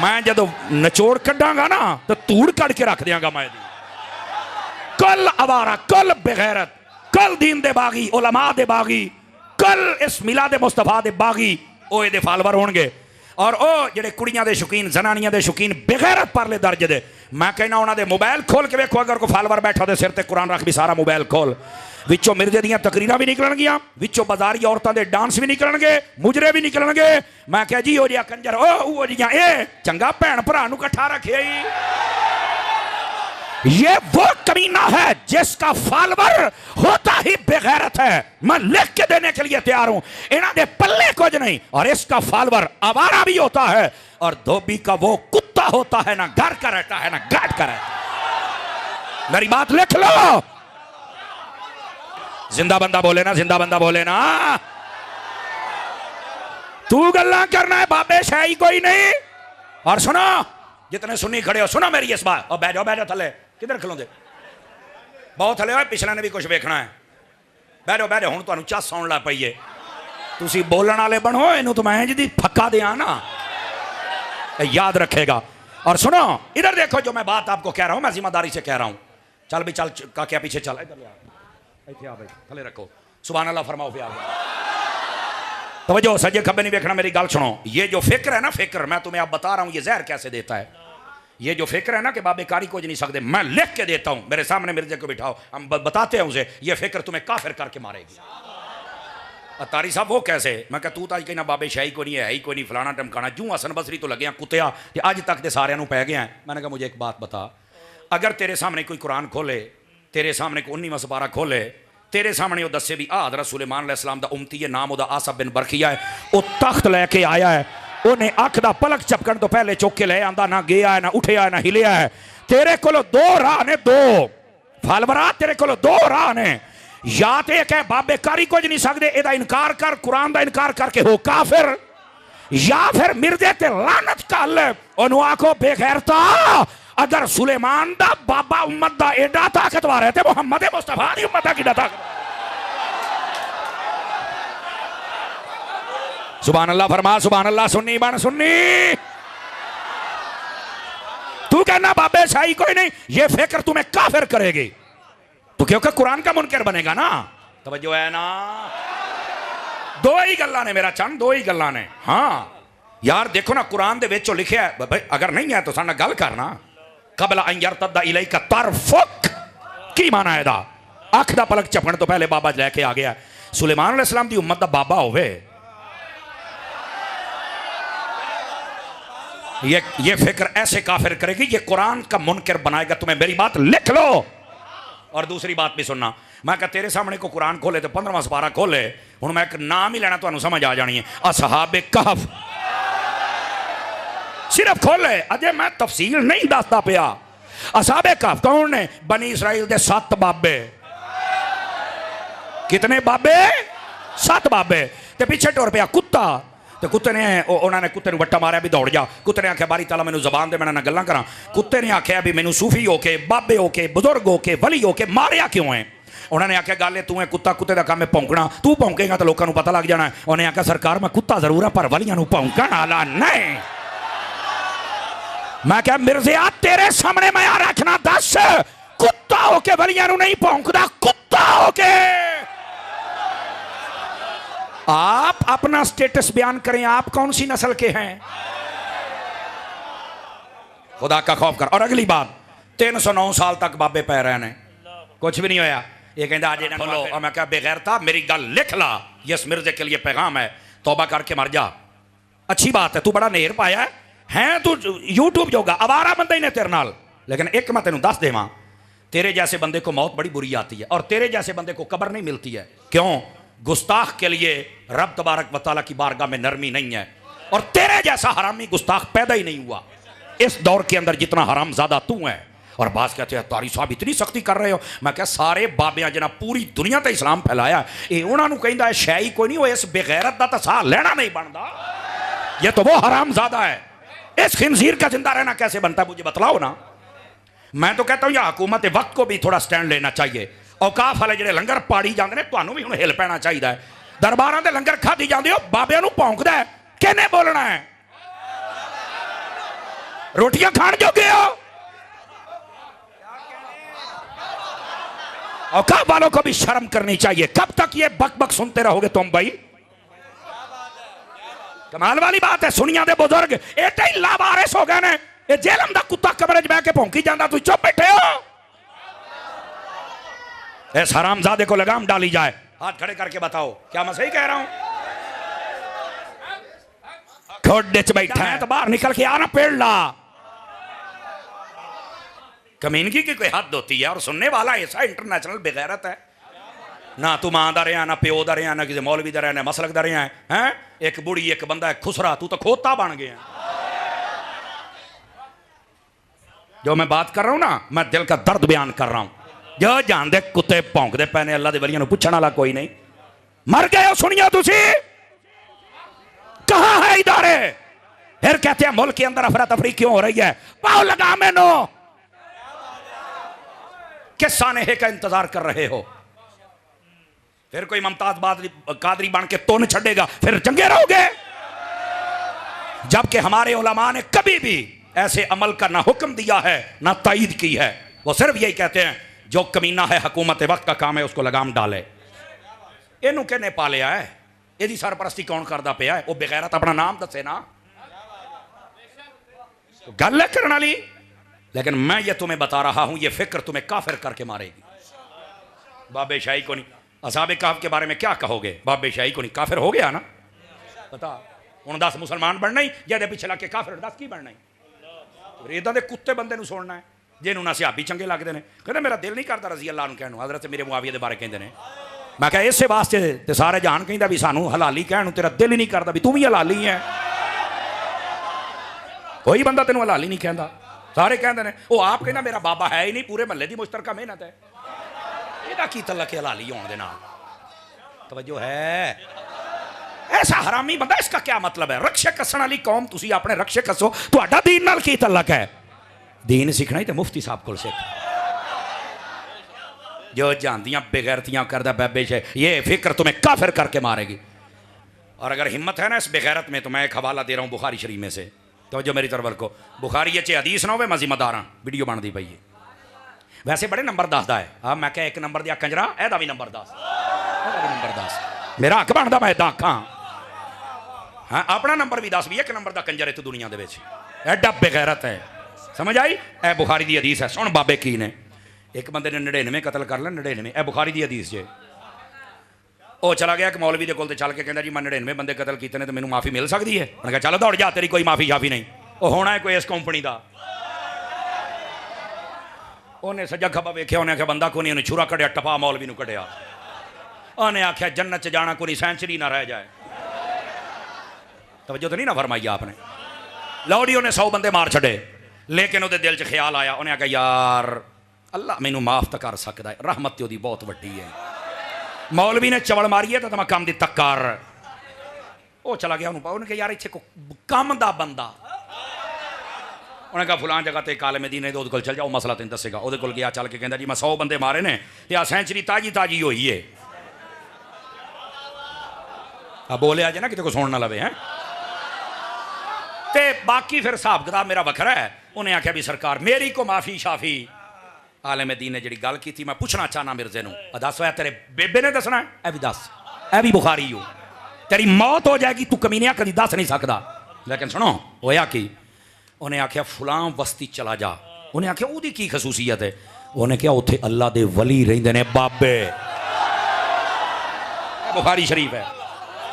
मैं जदों नचोड़ कड्डांगा ना तो धूड़ कड़ के रख दियांगा। मैं कल आवारा, कल बेगैरत, कल दीन दे बागी, उलमा दे बागी, कल इस मिलाद मुस्तफा दे बागी ओ दे फॉलोवर होणगे। और ओ जेडे कुड़ियां दे शौकीन, जनानियां दे शौकीन, बेगैरत परले दर्जे दे, मैं कहना उन्हां दे मोबाइल खोल के वेखो, अगर कोई फॉलोवर बैठा दे सिर ते कुरान रख भी सारा मोबाइल खोल, विचों मिर्जे दियां तकरीरां भी निकलणगियां, विचों बाजारी औरतां दे डांस भी निकलणगे, मुजरे भी निकलणगे। मैं कह जी ओ जिहा कंजर, ओ जिहा ए चंगा भैन भरा नूं इकट्ठा रखे ही। ये वो कमीना है जिसका फॉलोवर होता ही बेगैरत है। मैं लिख के देने के लिए तैयार हूं, इन्हों दे पल्ले कुछ नहीं। और इसका फॉलोवर आवारा भी होता है और धोबी का वो कुत्ता होता है, ना घर का रहता है ना गाट का रहता है। मेरी बात लिख लो। जिंदा बंदा बोले ना, जिंदा बंदा बोले ना। तू गल्ला करना है, बाबे शाही कोई नहीं। और सुनो जितने सुन्नी खड़े हो, सुनो मेरी इस बात। और बैठ जाओ थले, किधर खलोंगे? बहुत थले हो, पिछले ने भी कुछ वेखना है। बैठ जाओ, हूं तुहानू चस आउण लग पई है। तुसी बोलण वाले बनो, इनू तो मैं जी फक्का दिया ना, याद रखेगा। और सुनो इधर देखो, जो मैं बात आपको कह रहा हूं मैं जिम्मेदारी से कह रहा हूं। चल भी चल का क्या पीछे चल, इधर आ भाई, थले रखो। सुभान अल्लाह फरमाओ। फिर तवज्जो, सजे खब्बे नहीं देखना, मेरी गल सुनो। ये जो फिक्र है ना, फिक्र मैं तुम्हें अब बता रहा हूं ये जहर कैसे देता है। ये जो फिक्र है ना कि बाबे कारी कुछ नहीं सकते, मैं लिख के देता हूं। मेरे सामने मिर्जे को बिठाओ, हम बताते हैं उसे। ये फिक्र तुम्हें काफिर करके मारेगी। अतारी साहब वो कैसे? मैं कहा तू तो कहना बाबे शाही को नहीं है ही कोई नहीं, फलाना टमकाना। जू हसन बसरी तो लगे कुत्तिया अज तक के सारे पै गए हैं। मैंने कहा मुझे एक बात बता, अगर तेरे सामने कोई कुरान खोले, तेरे सामने कोई 19वां सुपारा खोले, तेरे सामने वो दसे भी आ हज़रत सुलेमान अलैहिस्सलाम दा उम्मती है, नाम उदा आसफ बिन बरखिया है, वो तख्त लैके आया है। उन्हें अख दा पलक झपकन तो पहले चुक के ले आंदा, ना गया है ना उठिया है ना हिलिया है। तेरे को दो राह ने, दो फालवरा तेरे को दो राह ने। या तो एक है बाबे कारी कुछ नहीं सकते, एदा इनकार कर, कुरान दा इनकार करके हो काफिर। या फिर मिर्जे ते लानत कर, ओनू आखो बेगैरता, अगर सुलेमान दा बाबा उम्मत दा एडा ताकतवर है तो मोहम्मद मुस्तफा दी उम्मत दा किडा ताकतवर। सुभान अल्लाह फरमा, सुभान अल्लाह। सुन्नी बन सुन्नी। तू कहना बाबे शाही कोई नहीं, ये फिक्र तुम्हें काफिर करेगी। तो क्योंकि कुरान का मुनकर बनेगा ना। तवज्जो है ना। दो ही गल्लां ने मेरा चंद, दो ही गल्लां ने। हाँ यार देखो ना, कुरान दे विच लिखिया है भाई, अगर नहीं है तो साडे नाल गल करना। कबला अन यरतद्दा इलैका तरफुक, की माना है दा? अख दा पलक झपकण तो पहले बाबा लैके आ गया। सुलेमान अलैहिस्सलाम दी उम्मत दा बाबा होवे, ये फिक्र ऐसे काफिर करेगी, ये कुरान का मुनकर बनाएगा तुम्हें। मेरी बात लिख लो। और दूसरी बात भी सुनना, मैं कहा तेरे सामने को कुरान खोले तो 15वां सुपारा खोले, हुण मैं एक नाम ही लेना, तुहानू समझ आ जानी है, असहाबे कहफ। सिर्फ खोले, अजे मैं तफसील नहीं दसदा पिया। असहाबे कहफ कौन ने? बनी इसराइल दे 7 बाबे। कितने बाबे? 7 बाबे। ते पीछे टुर पिया कुत्ता, तो कुत्ते ने उन्होंने कुत्ते वट्टा मारिया भी दौड़ जा। कुत्ते ने आख्या बारी ताला मैनू जबान दे, मैं गल्लां करा। कुत्ते ने आख्या भी मैनू सूफी होके, बाबे होके, बुजुर्ग होके, वली होके मारिया क्यों है? उन्होंने आख्या गल है तू है कुत्ता, कुत्ते का काम है भौंकना, तू भौंकेगा तो लोगों को पता लग जाना है। उन्हें आख्या सरकार मैं कुत्ता जरूर है पर वलियां नू भौंकण वाला नहीं। मैं क्या मिर्जिया तेरे सामने मैं आ रखना, दस कुत्ता होके वलियां नू नहीं भौंकदा, कुत्ता होके। आप अपना स्टेटस बयान करें, आप कौन सी नस्ल के हैं? खुदा का खौफ कर। और अगली बात, 309 साल तक बाबे पै रहे ने, कुछ भी नहीं होया। ये कहता आज खोलो, और मैं क्या बेगैरता, मेरी गल लिख ला, यस मिर्जे के लिए पैगाम है, तौबा करके मर जा। अच्छी बात है, तू बड़ा नेर पाया है तू यूट्यूब जोगा, आवारा बंदा ही ने तेरे नाल। लेकिन एक मैं तेनू दस देवां, तेरे जैसे बंदे को मौत बड़ी बुरी आती है और तेरे जैसे बंदे को कब्र नहीं मिलती है। क्यों? गुस्ताख के लिए रब तबारक व तआला की बारगाह में नरमी नहीं है, और तेरे जैसा हरामी गुस्ताख पैदा ही नहीं हुआ इस दौर के अंदर जितना हराम ज्यादा तू है। और बात कहते हैं तारी साहब इतनी सख्ती कर रहे हो। मैं क्या सारे बाबियां जिन्हें पूरी दुनिया ते इस्लाम फैलाया, ये उन्होंने कहता है शाही कोई नहीं हो, इस बेगैरत का तो साह लेना नहीं बनता। ये तो वो हराम ज्यादा है, इस खिंजीर का जिंदा रहना कैसे बनता है मुझे बतलाओ ना। मैं तो कहता हूं यह हुकूमत वक्त को भी थोड़ा स्टैंड लेना चाहिए। औकाफ वाले जो लंगर पाड़ी जाते हैं, तुहानू भी हुण हिल पैना चाहिए। दरबारां दे लंगर खाधी जाते हो, बाबियां नू भौंकदा है, किहने बोलना है? रोटियां खाण जोगे हो? औकाफ वालों को भी शर्म करनी चाहिए। कब तक ये बक बक सुनते रहोगे तुम भाई? कमाल वाली बात है, सुनिया दे बुजुर्ग एटे ही लावारिस हो गए ने। ये जेलम दा कुत्ता कमरे च बह के भौंकी जांदा, तुम चुप बैठे हो। इस हरामजादे को लगाम डाली जाए। हाथ खड़े करके बताओ क्या मैं सही कह रहा हूं? खोडे च बैठा है तो बाहर निकल के आना, पेड़ ला। कमीनगी की कोई हद होती है। और सुनने वाला ऐसा इंटरनेशनल बेगैरत है, ना तू मां दा रहा, ना प्यो दा रहा, ना किसी मौलवी दा रहा, ना मसलक दा रहा है। एक बुढ़ी एक बंदा है खुसरा, तू तो खोता बन गया। जो मैं बात कर रहा हूं ना, मैं दिल का दर्द बयान कर रहा हूं। जो जानते कुत्ते भौंकते पे ने, अल्लाह के वलियां पूछने वाला कोई नहीं। मर गए हो सुनिया तुसी, कहां है इदारे? फिर कहते हैं मुल्क के अंदर अफरा तफरी क्यों हो रही है? पाओ लगा मैनो, किस सानहे का इंतजार कर रहे हो? फिर कोई मुमताज कादरी बन के तोन छड़ेगा, फिर चंगे रहोगे। जबकि हमारे उलमा ने कभी भी ऐसे अमल का ना हुक्म दिया है ना तायीद की है। वो सिर्फ यही कहते हैं जो कमीना है हुकूमत वक्त का काम है उसको लगाम डाले। इनू कहने पालिया है, यदि सरपरस्ती कौन करता पिया है? वो बेगैरत अपना नाम दसे ना, तो गल है करने वाली। लेकिन मैं ये तुम्हें बता रहा हूं, ये फिक्र तुम्हें काफिर करके मारेगी। बाबे शाही को नहीं, असाबे काफ के बारे में क्या कहोगे? बाबे शाही को नहीं, काफिर हो गया ना। बता हूं 10 मुसलमान बनना ही या पिछे लग के काफिर 10 की बनना ही? इदा के कुत्ते बंदे नूं सुनना है जिन्होंने ना सियाबी चंगे लगते हैं। कहते मेरा दिल नहीं करता रजी अल्लाह कहने, हजरत मेरे मुआविया के बारे कहते हैं। मैं क्या इस वास्ते ते सारे जान कहता भी सानू हलाली कहने, तेरा दिल ही नहीं करता भी तू भी हलाली है। कोई बंदा तेन हलाली नहीं कहता, सारे कहते हैं। वो आप कहना मेरा बाबा है ही नहीं, पूरे महल्ले की मुश्तरका मेहनत है। यदा की तलक हलाली होने दे नाल तवज्जो है? ऐसा हरामी बंदा, इसका क्या मतलब है? रक्षे कसण वाली कौम, तुसी अपने रक्षे कसो, तुहाडा दीन नाल की तलक है? दीन सीखना ही तो मुफ्ती साहब को सीख। जो जानदियां बेगैरतियां करदा बेबे से, ये फिक्र तुम्हें काफिर करके मारेगी। और अगर हिम्मत है ना इस बेगैरत में, तो मैं एक हवाला दे रहा हूं बुखारी शरीफ में से, तो जो मेरी तरफ को बुखारी ये हदीस ना हो मजीमदारा वीडियो बनती पई है। वैसे बड़े नंबर दसदा है। हाँ मैं क्या एक नंबर दिया कंजरा, एदा भी नंबर 10, नंबर 10 मेरा हक बनता, मैं इदा आखा। हाँ अपना नंबर भी 10 भी, एक नंबर का कंजर है तू दुनिया के एडा बेगैरत है। समझ आई? ए बुखारी की हदीस है, सुन बाबे की ने एक बंदे ने 99 कतल कर लें। 99 ए बुखारी की हदीस जे। वो चला गया एक मौलवी के कोल चल के कहता जी मैं 99 बंदे कतल किए ने, तो मैनू माफ़ी मिल सकती है? उन्हें कहा चल दौड़ जा, तेरी कोई माफ़ी शाफी नहीं। वो होना है कोई इस कंपनी का। उन्हें सज्जा खब्बा वेख्या, उन्हें आख्या बंदा को नहीं, उन्हें छुरा कढ़िया, टपा मौलवी नूं कढ़िया। उन्हें आख्या जन्नत च जाना कोई सेंचुरी ना रह जाए। तवज्जो तो नहीं ना फरमाई आपने? लौड़ी उन्हें 100 बंदे मार छड़े, लेकिन उसके दिल च ख्याल आया, उन्हें आख्या यार अल्लाह मैनू माफ तो कर सकता है, रहमत तो बहुत वड्डी है। मौलवी ने चवल मारी है तो मैं काम दी तक कर। वो चला गया, उन्होंने कहा यार इतने कम का बंदा। उन्हें कहा फलान जगह ते काले मदीने तो चल जाओ, मसला तेन दसेगा। वो गया चल के कहता जी मैं 100 बंदे मारे ने, तो आ सेंचुरी ताजी ताजी हुई है। बोलिया जे ना कितने को सुन ना लवे हैं। ते बाकी फिर हिसाब किताब मेरा वखरा है। उन्हें आख्या भी सरकार मेरी को माफ़ी शाफी। आलम दीन ने जी गल की थी, मैं पूछना चाहना मिर्जे नूं, दस होया तेरे बेबे ने दसना है? भी दस, ए भी बुखारी हो, तेरी मौत हो जाएगी, तू कमीनिया कभी दस नहीं सकता। लेकिन सुनो होया कि उन्हें आख्या फलां बस्ती चला जा। उन्हें आख्या उहदी की खसूसियत है? उन्हें क्या उत्थे अल्लाह दे वली रहिंदे ने, बाबे। बुखारी शरीफ है।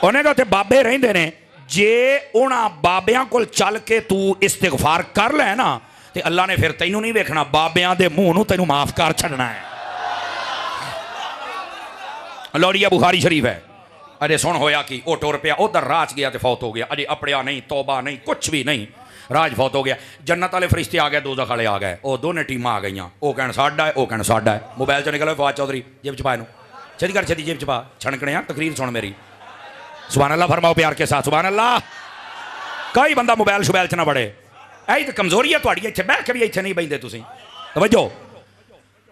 उन्हें कहा उत्थे बाबे रहिंदे ने, जे उन्हां बाबियां कोल चल के तू इस्तिगफार कर लै ना, ते अल्लाह ने फिर तैनू नहीं वेखना, बाबियां दे मुंह नूं तैनू माफ कर छड़ना है। लौड़िया बुखारी शरीफ है। अरे सुन होया कि वो टुर पिया, उधर राज गया तो फौत हो गया। अरे अपड़िया नहीं, तौबा नहीं, कुछ भी नहीं, राज फौत हो गया। जन्नत वाले फरिश्ते आ गए, दोज़ख वाले आ गए। वो दोनों टीमां आ गई। वो कहण साडा है, वो कहण साडा है। मोबाइल चो निकलो फवाद चौधरी जेब च पा, इनू छेती कर, छेती जेब च पा। छणकने तकरीर सुन मेरी, सुभान अल्लाह फरमाओ प्यार के साथ, सुभान अल्लाह। कई बंदा मोबाइल शोबाइल च ना बड़े, यही तो कमजोरी है तुहाडी। इत्थे बह के भी इत्थे नहीं बहिंदे तुसीं। तवज्जो,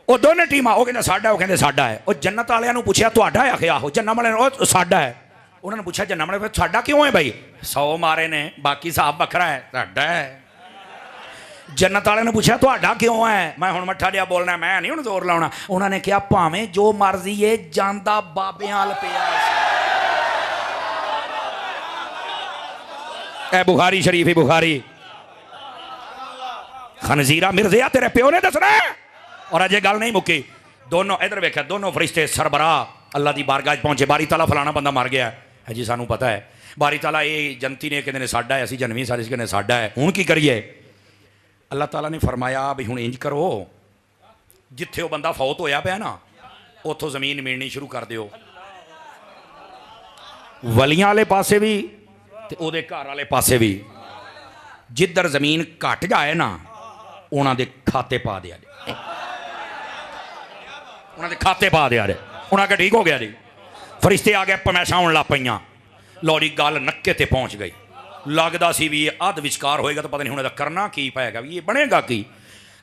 वो दोनों टीमां, वो कहंदे साडा, वो कहंदे साडा है। वो जन्नत वालियां नूं पुछया तुहाडा है? आखे आहो। जन्नत वालियां नूं साडा है। उन्होंने पूछा जन्नत वाले साडा क्यों है भाई? 100 मारे ने, बाकी साहब बखरा है, साडा है। जन्नत वाले ने पूछा तुहाडा क्यों है? मैं हुण मट्ठा जिहा बोलना, मैं नहीं हुण जोर लाउणा। उन्होंने कहा भावें जो मर्जी है, जांदा बाबियां अल पिया। ए बुखारी शरीफ ही बुखारी। खनजीरा मिर्जिया तेरे प्यो ने दसना है। और अजय गल नहीं मुक्की। दोनों इधर वेख्या, दोनों फरिश्ते सरबराह अल्लाह की बारगाह पहुंचे। बारी ताला फलाना बंदा मर गया है जी, सानू पता है। बारी ताला ये जनती ने कहते साडा है, असी जनवी सारी कहने साडा है, हुण की करिए? अल्लाह ताला ने फरमाया भी हुण इंज करो, जिथे वो बंदा फौत होया पिया ना उतों जमीन मिलनी शुरू कर दिओ। वलियां वाले पासे भी ते ओदे घर वाले पासे भी, जिधर जमीन घट जाए ना उन्होंने खाते पा दिया जी, उन्होंने खाते पा दिया जी। उन्होंने ठीक हो गया जी। फरिश्ते आ गए, पमैशा आउण लग पईयां। लो जी गल नक्के ते पहुंच गई। लगदा सी भी ये अध विचकार होएगा तो पता नहीं हुण करना की पाएगा, भी ये बनेगा की।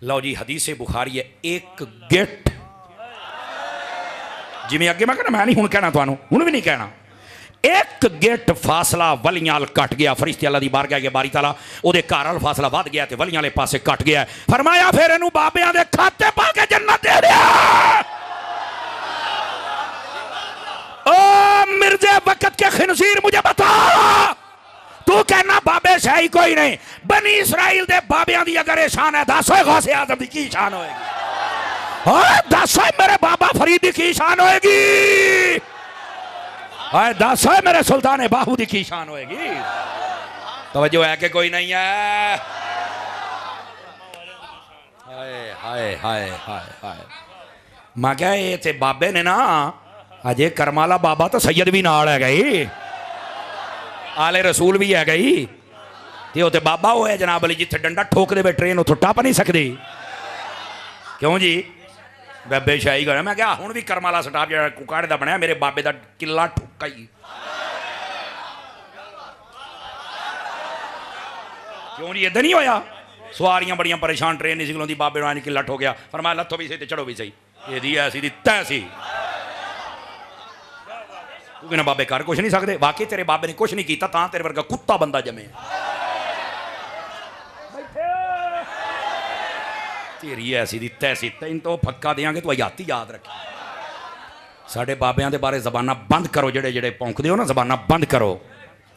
लो जी हदीसे बुखारी है, एक गिट जिवें अगे मैं कहना, मैं नहीं हुण कहना तुहानूं, हुण भी नहीं कहना, एक गिट फासला वलियां वाल कट गया। फरिश्ते अल्लाह दी बारगाह के बारी ताला ओदे घर वाल फासला वध गया ते वलियां वाले पासे कट गया। फरमाया फिर इहनूं बाबियां दे खाते पा के जन्नत दे दिया। ओ मिर्जे वक्त के खिनजीर मुझे बता, तू कहना बाबे शाही कोई नहीं, बनी इसराइल दे बाबियां दी अगर शान है दस होए गौसे आजम दी की शान होएगी? दस होए मेरे बाबा फरीद दी की शान होएगी? दस होए मेरे सुल्तान बाहू दी की शान होएगी? तवज्जो है कि कोई नहीं है? हाय हाय हाय हाय हाय। मैं क्या ये ते बाबे ने ना अजे करमाला बाबा तो सैयद भी नाल है गई, आले रसूल भी है गई, ते बाबा वो है जनाब अली जिथे डंडा ठोक दे ट्रेन उतो टप नहीं सकती। क्यों जी? बेबे शाही कर मैं क्या हुण भी करमाला स्टाफ जो कुकाड़े का बनया मेरे बाबे का किला ठोका ही। क्यों जी? इदा नहीं होया? सवारियां बड़ियां परेशान, ट्रेन नहीं सिखलोंदी, बाबे ने किला ठोकिया, फरमाया लथो भी सही चढ़ो भी सही, ये ऐसी दी तय सी। तू ना बाबे कर कुछ नहीं सकते, वाकई तेरे बाबे ने कुछ नहीं किया, तां तेरे वर्गा कुत्ता बंदा जमे। तेरी ऐसी दी तैसी, तेन तो फक्का देंगे तू हयाती याद रखी। साढ़े बाबियां दे बारे जबाना बंद करो, जेड़े जेड़े भौंकदे हो ना जबाना बंद करो।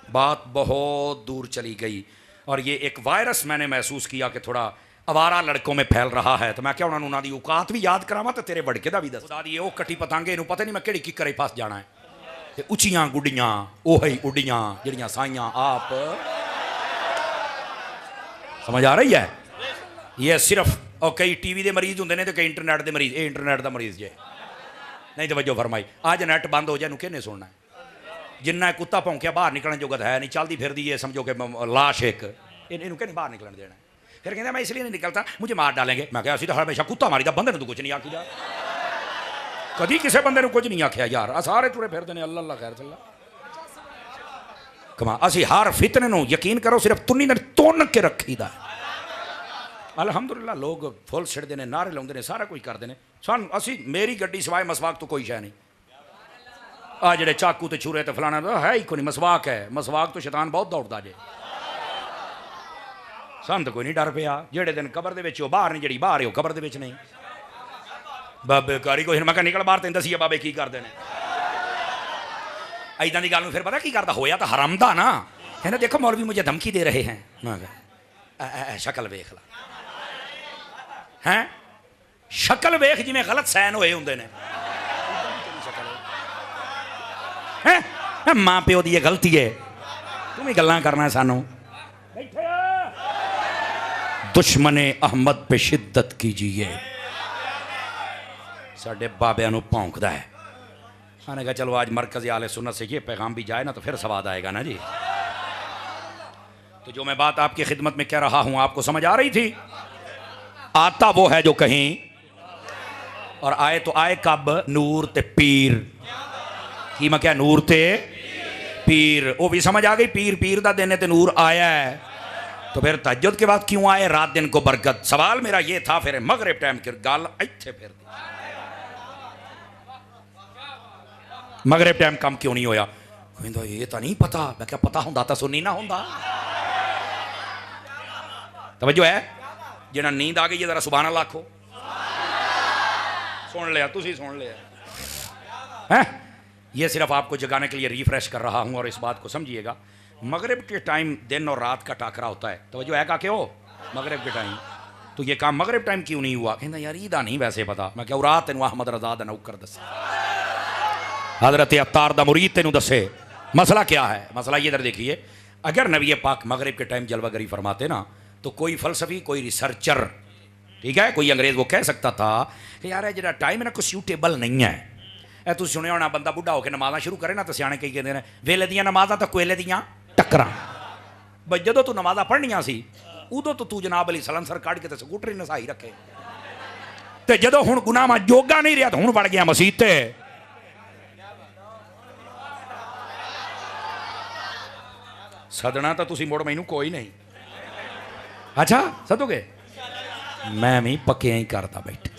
बात बहुत दूर चली गई और ये एक वायरस मैंने महसूस किया कि थोड़ा आवारा लड़कों में फैल रहा है, तो मैं क्या उन्होंने उन्होंने औकात भी याद करावा तो तेरे वड़के का भी दस। ये वो कट्टी पतंगे इनू पता नहीं मैं किहड़ी किकर फस जाना है। ते उचियां गुडियां ओही उडियां जड़ियां साइयां आप समझ आ रही है? ये सिर्फ और कई टीवी के मरीज होंगे ने तो कई इंटरनेट के मरीज, ये इंटरनेट का मरीज जे नहीं। तवज्जो फरमाई, अज नैट बंद हो जाए किन्ने सुनना है? जिन्ना कुत्ता भौंकिया बाहर निकलने जोगत है नहीं, चलती फिरदी है समझो कि लाश एक, इन्हू कहने बाहर निकलने देना। फिर कहते मैं इसलिए नहीं निकलता मुझे मार डालेंगे। मैं क्या असी तो हमेशा कुत्ता मारी दा, बंदे ने तो कुछ नहीं आखी जा, कभी किसी बंदे ने कुछ नहीं आख्या यार। आ सारे तुरे फिरते हैं अल्लाह अल्लाह खैर चला कमा। असी हर फितने नूं यकीन करो सिर्फ तुन्नी ने तुन के रखी दा। अलहमदुलिल्लाह लोग फुल छिड़ते हैं, नारे लाते हैं, सारा कुछ करते हैं। सन असी मेरी गड्डी सिवाय मसवाक तो कोई शह नहीं। आ जेड़े चाकू तो छुरे तो फलाना तो है ही कोई नहीं, मसवाक है। मसवाक तो शैतान बहुत दौड़ता जे, सन तो कोई नहीं डर पिया। जेड़े दिन कबर दे विच बाहर नहीं, जेड़ी बाहर है कबर दे विच नहीं। बाबे कारी कोई मैं निकल बाहर तेन दसीए बाबे की करते हैं इदां दी गल। फिर पता की करता होया तो हराम दा ना, कहना देखो मौलवी मुझे धमकी दे रहे हैं। मैं शक्ल वेख ला हैं, शक्ल वेख जिवें गलत सैन होए हुंदे ने। मां प्यो दी गलती है, तुम ही गल्लां करना सानू। दुश्मने अहमद पे शिद्दत कीजिए। साढ़े बाबिया नूं भौंकदा है। मैंने कहा चलो आज मरकज़ आले सुन्नत से ये पैगाम भी जाए ना तो फिर सवाद आएगा ना जी। तो जो मैं बात आपकी खिदमत में कह रहा हूं आपको समझ आ रही थी? आता वो है जो कहीं और आए तो आए कब? नूर ते पीर की मैं क्या नूर ते पीर, वो भी समझ आ गई। पीर पीर दा दिन है ते नूर आया है, तो फिर तहज्जुद के बाद क्यों आए? रात दिन को बरकत। सवाल मेरा ये था फिर मगरिब टाइम की गल इत्थे फिर मगरिब टाइम कम क्यों नहीं होया? कहंदा ये तो नहीं पता। मैं क्या पता होंदा तो सुनी ना होंदा। तवज्जो है? जिन्हें नींद आ गई है जरा सुभान अल्लाह आखो। सुन लिया, तुसी सुन लिया है। ये सिर्फ आपको जगाने के लिए रिफ्रेश कर रहा हूं और इस बात को समझिएगा। मगरिब के टाइम दिन और रात का टाकरा होता है। तो जो है का हो मगरिब के टाइम, तो ये काम मगरिब टाइम क्यों नहीं हुआ? कहना यार ईदा नहीं वैसे पता। मैं क्या रात तेन अहमद रजा दा नौकर दसे, हजरत अत्तार दा मुरीद तेन दसे मसला क्या है। मसला ये इधर देखिए, अगर नबी पाक मगरिब के टाइम जलवागरी फरमाते ना तो कोई फलसफी कोई रिसर्चर ठीक है, कोई अंग्रेज वो कह सकता था कि यार जो टाइम है ना कोई सूटेबल नहीं है। ए तुम सुने होना बंदा बुढ़ा होकर नमाज़ा शुरू करे ना तो सियाने कई कहते हैं वेले दियां नमाज़ा तो कोयले दियां टक्करां। बस जो तू नमाज़ा पढ़निया सी उदों तो तू जनाब अली सलंसर कढ़ के स्कूटर ही नसाई रखे, तो जो हुण गुनाह में जोगा नहीं रहा तो हुण वड़ गया मसीत ते। सदना तो तुसी मुड़ मैनू कोई नहीं। अच्छा सदोगे, मैं भी पक्के ही करता बैठे,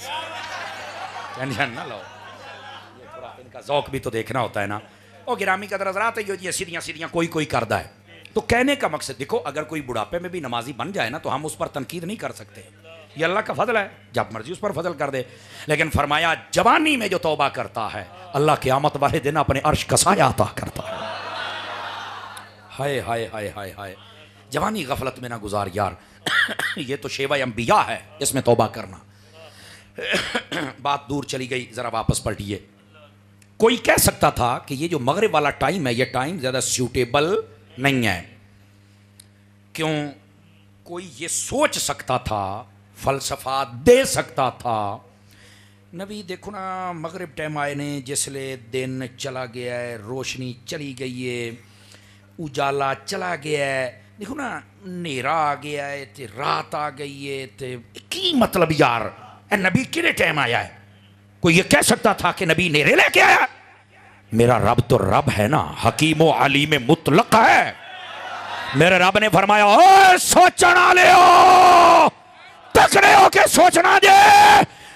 टेंशन ना लो, थोड़ा इनका ज़ौक भी तो देखना होता है ना। और गिरामी कदर हज़रात ये सीधियाँ सीधियाँ कोई कोई करता है। तो कहने का मकसद देखो, अगर कोई बुढ़ापे में भी नमाजी बन जाए ना तो हम उस पर तनकीद नहीं कर सकते, ये अल्लाह का फजल है, जब मर्जी उस पर फजल कर दे। लेकिन फरमाया जवानी में जो तौबा करता है अल्लाह क़यामत वाले दिन अपने अर्श का साया अता करता है। हाय हाय हाय हाय हाय, जवानी गफलत में ना गुजार यार। ये तो शेवा अंबिया है, इसमें तौबा करना। बात दूर चली गई, जरा वापस पलटिए। कोई कह सकता था कि ये जो मगरिब वाला टाइम है ये टाइम ज्यादा सूटेबल नहीं है। क्यों? कोई ये सोच सकता था, फलसफा दे सकता था, नबी देखो ना मगरिब टाइम आए ने जिसले दिन चला गया है, रोशनी चली गई है, उजाला चला गया है, देखो ना नेरा आ गया है ते रात आ गई है, ते की मतलब यार ए नबी किरे टाइम आया है? कोई ये कह सकता था कि नबी नेरे लेके आया? मेरा रब तो रब है ना, हकीम व अलीम मुतलक है। मेरे रब ने फरमाया ओ सोचना ले हो तकड़े हो के सोचना जे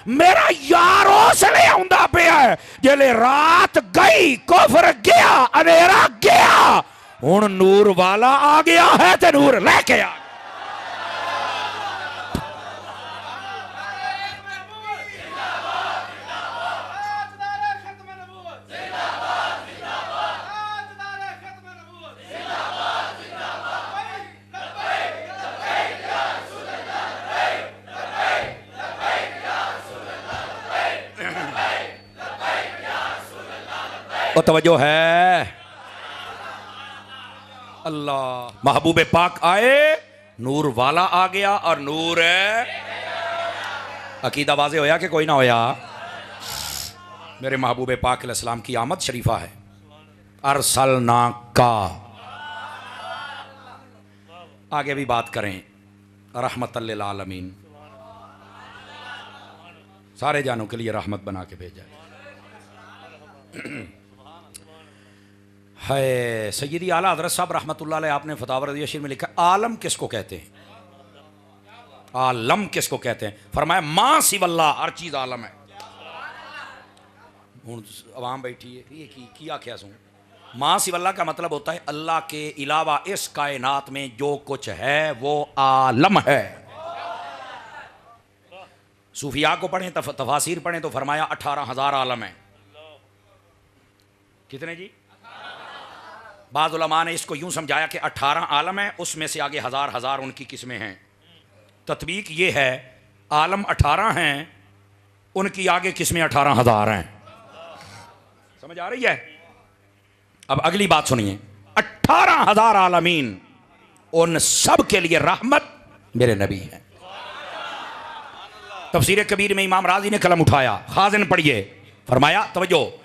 मेरा यार उसले आंदा पिया है जेले रात गई कुफर गया अंधेरा गया, हुण नूर वाला आ गया है ते नूर लेके आ। और तवज्जो है, अल्लाह महबूब पाक आए, नूर वाला आ गया और नूर अकीदा वाज़े होया कि कोई ना होया? मेरे महबूब पाक अलैहिस्सलाम की आमद शरीफा है। अरसलना का आगे भी बात करें, रहमतल लिल आलमीन, सारे जानों के लिए रहमत बना के भेजा है। सैयदी आला हज़रत साहब रहमतुल्लाह अलैह आपने फतावा रज़िया शरीफ में लिखा आलम किसको कहते हैं? आलम किसको कहते हैं? फरमाया मां सिवल्ला, हर चीज़ आलम है। हूँ अवाम बैठी है ये की आख्या सूँ, मां सिवल्ला का मतलब होता है अल्लाह के अलावा इस कायनात में जो कुछ है वो आलम है। सूफिया को पढ़ें, तफासिर पढ़ें तो फरमाया 18,000 आलम है। कितने जी? बाज़ उलमा ने इसको यूं समझाया कि 18 आलम है, उसमें से आगे हज़ार हज़ार उनकी किस्में हैं। तत्वीक ये है आलम 18 हैं, उनकी आगे किस्में 18,000 हैं। समझ आ रही है? अब अगली बात सुनिए, 18,000 आलमीन, उन सब के लिए रहमत मेरे नबी हैं। तफसीर कबीर में इमाम राजी ने कलम उठाया, खाजिन पढ़िए, फरमाया तवज्जो,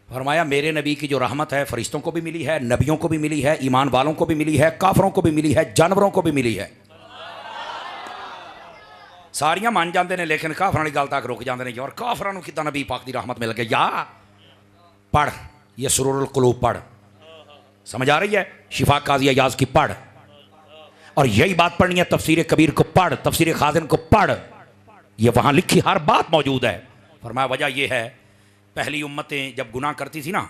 फरमाया मेरे नबी की जो रहमत है फरिश्तों को भी मिली है, नबियों को भी मिली है, ईमान वालों को भी मिली है, काफरों को भी मिली है, जानवरों को भी मिली है। सारियां मान जाते हैं लेकिन काफरां वाली गल तक रुक जाते हैं। और काफरां नूं किदां नबी पाक की रहमत मिल गई? या पढ़ ये सुरूरुल कुलूब पढ़, समझ आ रही है? शिफा काजी अयाज की पढ़, और यही बात पढ़नी है तफसीर कबीर को पढ़, तफसीर खाजिन को पढ़, ये वहां लिखी हर बात मौजूद है। फरमाया वजह यह है पहली उम्मतें जब गुनाह करती थी ना,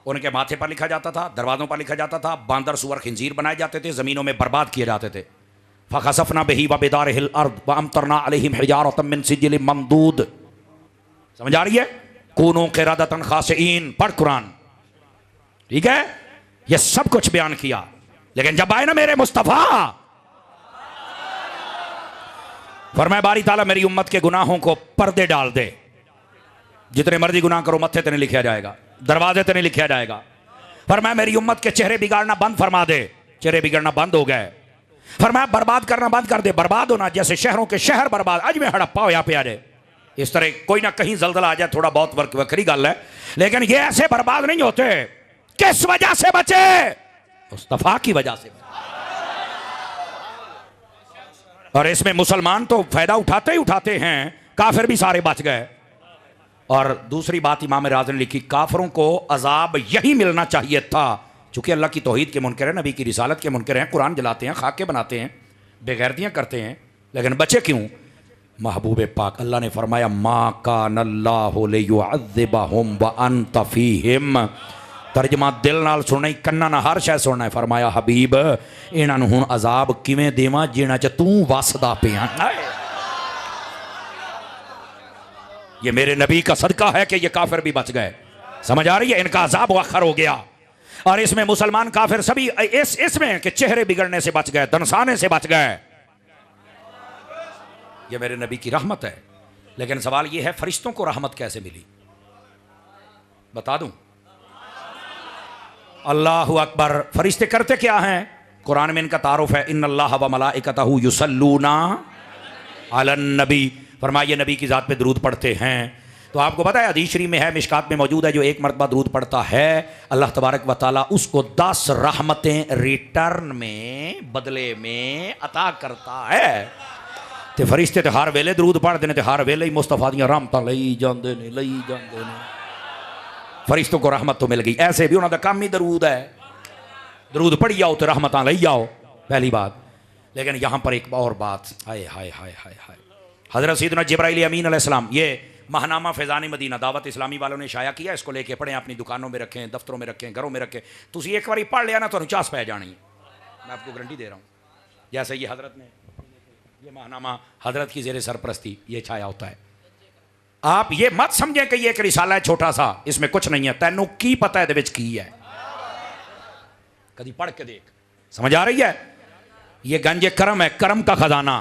उनके माथे पर लिखा जाता था, दरवाज़ों पर लिखा जाता था, बांदर सुअर खिंजीर बनाए जाते थे, ज़मीनों में बर्बाद किए जाते थे। फ़खसफ़ना बिही व बिदारिहिल अर्द व अमतरना अलैहिम हिजारतम मिन सिजिल ममदूद। समझ आ रही है? कूनू क़िरदतन ख़ाशिईन, पढ़ कुरान, ठीक है? ये सब कुछ बयान किया, लेकिन जब आए ना मेरे मुस्तफ़ा, फरमाया बारी ताला मेरी उम्मत के गुनाहों को पर्दे डाल दे, जितने मर्जी गुनाह करो मत्थे ते नहीं लिखा जाएगा, दरवाजे ते नहीं लिखा जाएगा। फरमाया मेरी उम्मत के चेहरे बिगाड़ना बंद फरमा दे, चेहरे बिगड़ना बंद हो गए। फरमाया बर्बाद करना बंद कर दे, बर्बाद होना जैसे शहरों के शहर बर्बाद, अज में हड़प्पा होया पे आ जाए, इस तरह कोई ना कहीं जल्जला आ जाए, थोड़ा बहुत वर्क वक्री गल है, लेकिन ये ऐसे बर्बाद नहीं होते। किस वजह से बचे? मुस्तफा की वजह से। और इसमें मुसलमान तो फायदा उठाते ही उठाते हैं, काफिर भी सारे बच गए। और दूसरी बात इमाम राज़ी ने लिखी, काफिरों को अजाब यही मिलना चाहिए था, चूंकि अल्लाह की तौहीद के मुनकर है, नबी की रिसालत के मुनकर हैं, कुरान जलाते हैं, खाके बनाते हैं, बेगैरतियां करते हैं, लेकिन बचे क्यों? महबूब पाक अल्लाह ने फरमाया मा कानल्लाहु लियुअज़्ज़िबहुम व अंत फीहिम। तर्जमा दिल नाल सुनना ही, कन्ना ना हर शय सुनना है। फरमाया हबीब इन्हां नूं हुण अजाब किवें देवां जिन्हां च तू वसदा पिया। ये मेरे नबी का सदका है कि ये काफिर भी बच गए। समझ आ रही है? इनका अजाब वखर हो गया। और इसमें मुसलमान काफिर सभी इसमें कि चेहरे बिगड़ने से बच गए, दनसाने से बच गए। ये मेरे नबी की रहमत है। लेकिन सवाल ये है, फरिश्तों को रहमत कैसे मिली? बता दूं? अल्लाहु अकबर। फरिश्ते करते क्या हैं? कुरान में इनका तारुफ है, इन्नल्लाह व मलाइकतहु युसल्लूना अलन नबी। फरमाया ये नबी की ज़ात पे दरूद पढ़ते हैं। तो आपको पता है हदीस शरीफ में है, मिशकात में मौजूद है, जो एक मरतबा दरूद पढ़ता है अल्लाह तबारक व तआला उसको 10 रहमतें रिटर्न में, बदले में अता करता है। तो फरिश्ते तो हर वेले दरूद पढ़ते हैं, तो हर वेले ही मुस्तफा दियां रहमतां लई जांदे ने, लई जांदे ने। फरिश्तों को रहमत तो मिल गई। ऐसे भी उन्होंने काम ही दरूद है, दरूद पढ़ी जाओ तो रहमतां लई जाओ, पहली बात। लेकिन यहां पर एक और बात, हाय हाय हाय हाय हाय। हजरत सैयदना जिब्राइल अमीन अलैहिस्सलाम, ये महनामा फैज़ान मदीना दावत इस्लामी वालों ने शाया किया, इसको लेके पढ़ें, अपनी दुकानों में रखें, दफ्तरों में रखें, घरों में रखें। तुम एक बार पढ़ लिया ना तो चास पै जानी है, मैं आपको गारंटी दे रहा हूँ। जैसे ये हजरत ने ये महनामा हजरत की जेर सरपरस्ती ये छाया होता है। आप ये मत समझें कि ये एक रिसाला है छोटा सा, इसमें कुछ नहीं है। तैनू की पता है की है, कभी पढ़ के देख, समझ आ रही है? ये गंज करम है, करम का खजाना।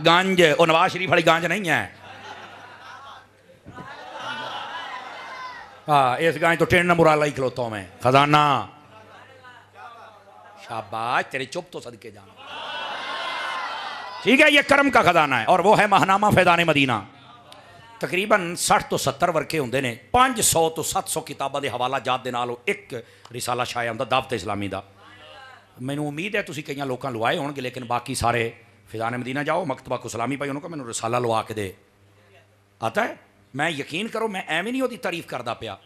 गंज और नवाज शरीफ वाली गंज नहीं है। इस गंज तो टेढ़ मुराला ही खलोता हूं मैं, खजाना। शाबाश तेरे, चुप तो सदके जाना। ठीक है, ये करम का खजाना है, और वो है महनामा फैज़ान मदीना। तकरीबन 60 तो 70 वर्के होंगे ने, 500 तो 700 किताबों के हवाला जात दे नाल एक रिसाला छाया होंदा दावत इस्लामी का। मैनू उम्मीद है तुसीं कई लोगों लवाए होंगे, लेकिन बाकी सारे फैज़ान मदीना जाओ, मकतबा को सलामी पाई, उन्होंने मैनू रिसाला लवा के दे। आता है? मैं यकीन करो, मैं एवं नहीं उसकी तारीफ करता पिया।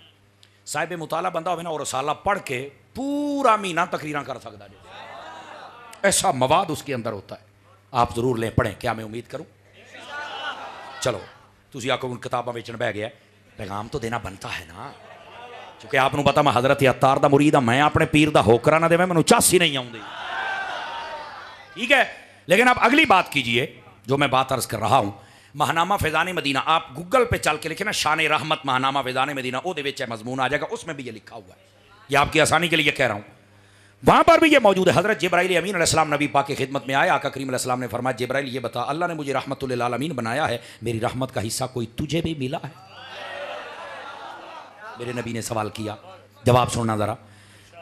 साहिब मुताला बंदा हो ना, और रिसाला पढ़ के पूरा महीना तकरीरां कर सकता है, ऐसा मवाद उसके अंदर होता है। आप जरूर लें, पढ़ें। क्या मैं उम्मीद करूं? चलो तुसी आखो उन किताबां बेचण बह गया, पैगाम तो देना बनता है ना, क्योंकि आपको पता मैं हजरत अत्तार दा मुरीद हाँ, मैं अपने पीर दा होकरा ना देवे, मैनू चास ही नहीं आउंदी। ठीक है, लेकिन आप अगली बात कीजिए जो मैं बात अर्ज कर रहा हूं। महनामा फैज़ान मदीना, आप गूगल पे चल के लिखे ना शान रहमत महनामा फैज़ान मदीना, वो मजमून आ जाएगा, उसमें भी ये लिखा हुआ है। ये आपकी आसानी के लिए कह रहा हूं, वहां पर भी ये मौजूद है। हजरत जिब्राइल अमीन अलैहिस्सलाम नबी पाक की खिदमत में आए। आका करीम अलैहिस्सलाम ने फरमाया, जिब्राइल ये बता, अल्लाह ने मुझे रहमतुल आलमीन बनाया है, मेरी रहमत का हिस्सा कोई तुझे भी मिला है? मेरे नबी ने सवाल किया, जवाब सुनना जरा।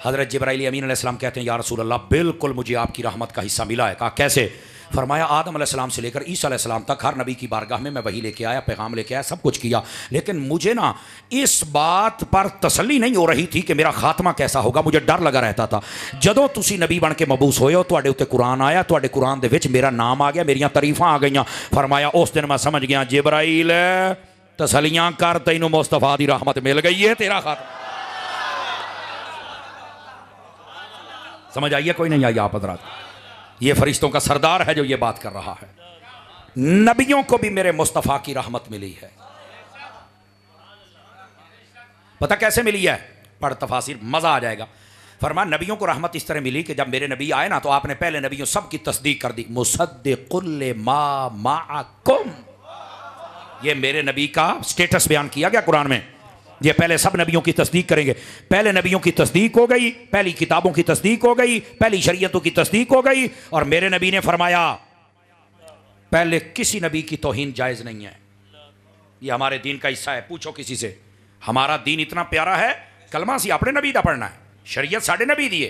हजरत जिब्राइल अमीन अलैहिस्सलाम कहते हैं, या रसूल अल्लाह, बिल्कुल मुझे आपकी रहमत का हिस्सा मिला है। कहा कैसे? फरमाया, आदम अलैहिस्सलाम से लेकर ईसा अलैहिस्सलाम तक हर नबी की बारगाह में मैं वही लेके आया, पैगाम लेके आया, सब कुछ किया, लेकिन मुझे ना इस बात पर तसल्ली नहीं हो रही थी कि मेरा खात्मा कैसा होगा। मुझे डर लगा रहता था। जदों तुसी नबी बन के मबूस होए हो, तुहाडे उत्ते कुरान आया, तुहाडे कुरान दे विच मेरा नाम आ गया, मेरियां तारीफां आ गईयां। फरमाया उस दिन मैं समझ गया, जिब्राइल तसलियां कर, तैनू मुस्तफा दी रहमत मिल गई है, तेरा खात्मा। समझ आइए? कोई नहीं आई? आप हज़रात, ये फरिश्तों का सरदार है जो ये बात कर रहा है। नबियों को भी मेरे मुस्तफ़ा की रहमत मिली है। पता कैसे मिली है? पढ़ तफासिर, मजा आ जाएगा। फरमा, नबियों को रहमत इस तरह मिली कि जब मेरे नबी आए ना, तो आपने पहले नबियों सब की तस्दीक कर दी। मुसद्दिकुल मा माअकुम, ये मेरे नबी का स्टेटस बयान किया गया कुरान में। ये पहले सब नबियों की तस्दीक करेंगे। पहले नबियों की तस्दीक हो गई, पहली किताबों की तस्दीक हो गई, पहली शरीयतों की तस्दीक हो गई, और मेरे नबी ने फरमाया पहले किसी नबी की तौहीन जायज़ नहीं है। ये हमारे दीन का हिस्सा है। पूछो किसी से, हमारा दीन इतना प्यारा है, कलमा सी अपने नबी का पढ़ना है, शरीयत साढ़े नबी दिए,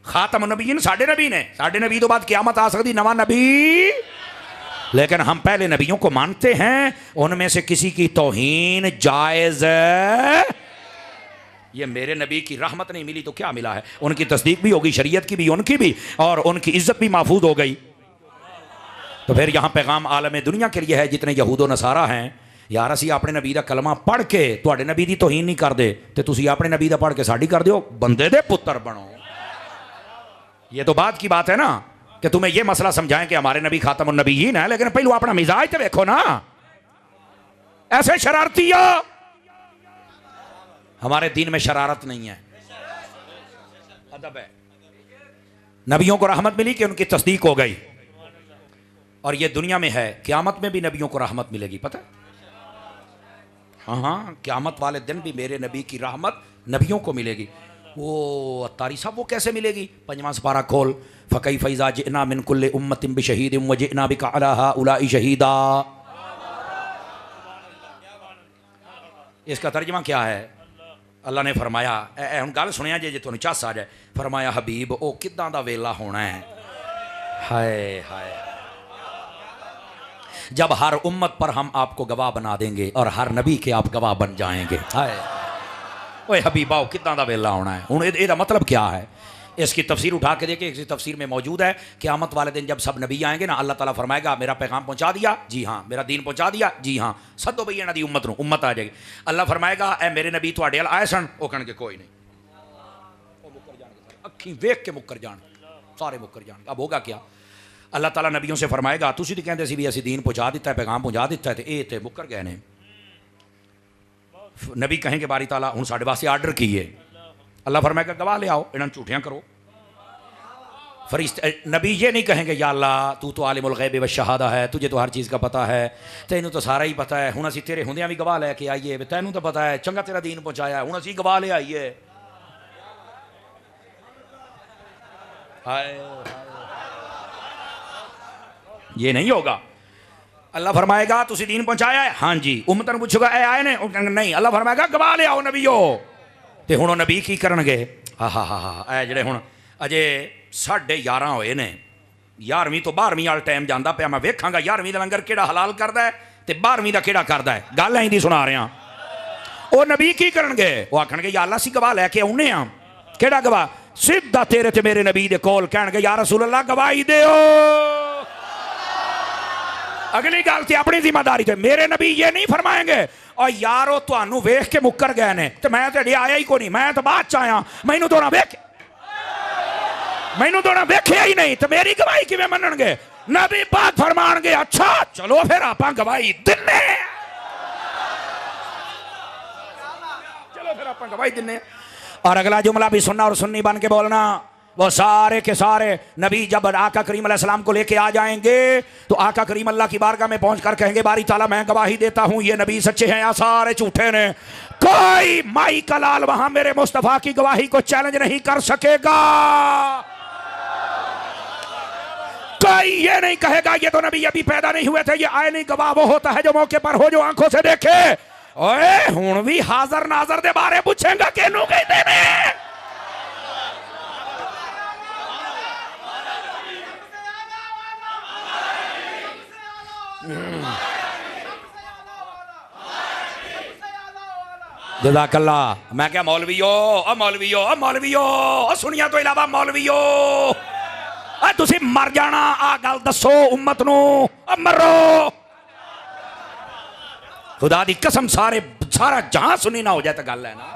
खातम नबीयीन साडे नबी ने, साडे नबी तो बाद क़यामत आ सकती नवा नबी, लेकिन हम पहले नबियों को मानते हैं, उनमें से किसी की तौहीन जायज़ है। ये मेरे नबी की रहमत नहीं मिली तो क्या मिला है? उनकी तस्दीक भी होगी, शरीयत की भी, उनकी भी, और उनकी इज्जत भी महफूज हो गई। तो फिर यहाँ पैगाम आलम दुनिया के लिए है, जितने यहूद नसारा हैं, यार असी अपने नबी का कलमा पढ़ के तुहाडे नबी की तौहीन नहीं करते, तो तुसी अपने नबी का पढ़ के साडी कर दो, बंदे दे पुत्र बनो। ये तो बात की बात है ना कि तुम्हें यह मसला समझाएं कि हमारे नबी खातमुन नबीयीन है, लेकिन पहले अपना मिजाज तो देखो ना। ऐसे शरारती हमारे दीन में शरारत नहीं है, अदब है। नबियों को रहमत मिली कि उनकी तस्दीक हो गई, और ये दुनिया में है, क़यामत में भी नबियों को रहमत मिलेगी, पता है? हाँ, क़यामत वाले दिन भी मेरे नबी की रहमत नबियों को मिलेगी। वो अत्तारी साहब वो कैसे मिलेगी? 5वां पारा खोल, फ़कई फ़ैज़ा जिना मिन कुल्ले उम्मतिन बिशहीदिन व जिना बिका अला हाउलाई शहीदा। इसका तर्जमा क्या है? अल्लाह ने फरमाया, हम गल सुनिया जे तुहानू झस आ जाए, फरमाया हबीब ओ किदां दा वेला होना है, हाय हाय, जब हर उम्मत पर हम आपको गवाह बना देंगे और हर नबी के आप गवाह बन जाएंगे। हाय ओए हबीबा किदां दा वेला होना है। हुण इहदा मतलब क्या है? इसकी तफसीर उठा के देखिए, इसी तफसीर में मौजूद है, क़यामत वाले दिन जब सब नबी आएंगे ना, अल्लाह ताला फरमाएगा मेरा पैगाम पहुंचा दिया, जी हाँ, मेरा दीन पहुंचा दिया, जी हाँ, सदो भई इन्हां दी उम्मत नूं, उम्मत आ जाएगी। अल्लाह फरमाएगा ए मेरे नबी तुहाडे अल आए सन, वो कहणगे कोई नहीं, वो मुकर जाणगे, अखीं वेख के मुकर जाणगे, सारे मुकर जाणगे। अब होगा क्या? अल्लाह ताला नबियों से फरमाएगा तुसीं तो कहंदे सी भी असीं दीन पहुंचा दिता है, पैगाम पहुंचा दिता है, तो ये तो मुकर गए ने। नबी कहेंगे बारी ताला हुण साडे वास्ते आर्डर की है। अल्लाह फरमाएगा गवाह ले आओ, इन्हां झूठियां करो। फरिश्ते नबी ये नहीं कहेंगे या अल्लाह तू तो आलिमुल गैब व शहादा है, तुझे तो हर चीज़ का पता है, तैनू तो सारा ही पता है, हुण असीं तेरे हुंदियां भी गवाह लैके आईए, तैनू तो पता है, चंगा तेरा दीन पहुंचाया, हुण असीं गवाह ले आईए। हाय ये नहीं होगा। अल्लाह फरमाएगा तुसी दीन पहुंचाया है, हाँ जी। उम्मतन पूछेगा ए आए ने, नहीं। अल्लाह फरमाएगा गवाह ले आओ नबीओ। ते हुण नबी की करनगे? हा हा हा हा ए जिहड़े हुण अजे 11:30 होए ने, 11वीं तो 12वीं वाल टाइम जांदा पिया, मैं वेखांगा 11वीं दा लंगर किहड़ा हलाल करदा है ते 12वीं दा किहड़ा करदा है। गल ऐं दी सुना रहा। वो नबी की करनगे? वो आखणगे या अल्लाह असीं गवाह लैके आउणे आ। किहड़ा गवाह? सीधा तेरे ते मेरे नबी दे कोल, कहणगे या रसूल अल्लाह गवाही दिओ। अगली गल ते अपनी जिम्मेदारी ते। मेरे नबी ये नहीं फरमाएंगे और यारो तुहानू वेख के मुकर गए ने ते मैं ते आया ही को नहीं, मैं तो बाद च आया, मैनू तो ना वेख, मैनू तो ना वेख्या ही नहीं, तो मेरी गवाही किवें मनणगे? नबी बात फरमाणगे अच्छा चलो फिर आपां गवाही दिन्ने, चलो फिर आपां गवाही दिन्ने। और अगला जुमला भी सुनना और सुन्नी बन के बोलना। वो सारे के सारे नबी जब आका करीम अलैहिस्सलाम को लेके आ जाएंगे तो आका करीम अल्लाह की बारगाह में पहुंचकर कहेंगे बारी ताला मैं गवाही देता हूं ये नबी सच्चे हैं या सारे झूठे ने। कोई माई का लाल वहां मेरे मुस्तफा की गवाही को चैलेंज नहीं कर सकेगा। कोई ये नहीं कहेगा ये तो नबी अभी पैदा नहीं हुए थे, ये आए नहीं। गवाह वो होता है जो मौके पर हो, जो आंखों से देखे। ओए हुण भी हाजर नाजर दे बारे पूछेगा केनू कहते ने? जज़ाकल्ला। मैं क्या मौलवियो सुनिया तो इलावा मौलवियो तुसी मर जाना। आ गल दसो उम्मत नू, मरो। खुदा दी कसम सारा जहां सुनी ना हो जाए तो गल है ना।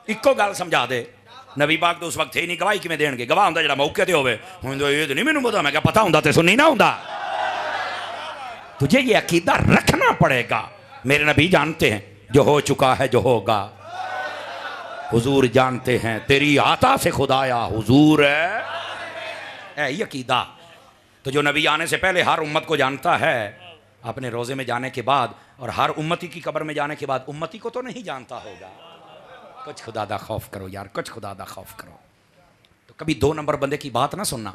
इको गल समझा दे। नबी पाक तो उस वक्त थे ही नहीं, गवाही किवें देणगे? गवाह हुंदा जिहड़ा मौके ते होवे। हुण ये तो नहीं मैनूं पता, मैं क्या पता हुंदा ते सुनी ना हुंदा। तुझे ये अकीदा रखना पड़ेगा। मेरे नबी जानते हैं जो हो चुका है जो होगा। हुजूर जानते हैं तेरी आता से खुदाया हुजूर है ये अकीदा। तो जो नबी आने से पहले हर उम्मत को जानता है, अपने रोजे में जाने के बाद और हर उम्मती की कब्र में जाने के बाद उम्मती को तो नहीं जानता होगा। कुछ खुदा दा खौफ करो यार, कुछ खुदा दा खौफ करो। तो कभी 2 नंबर बंदे की बात ना सुनना।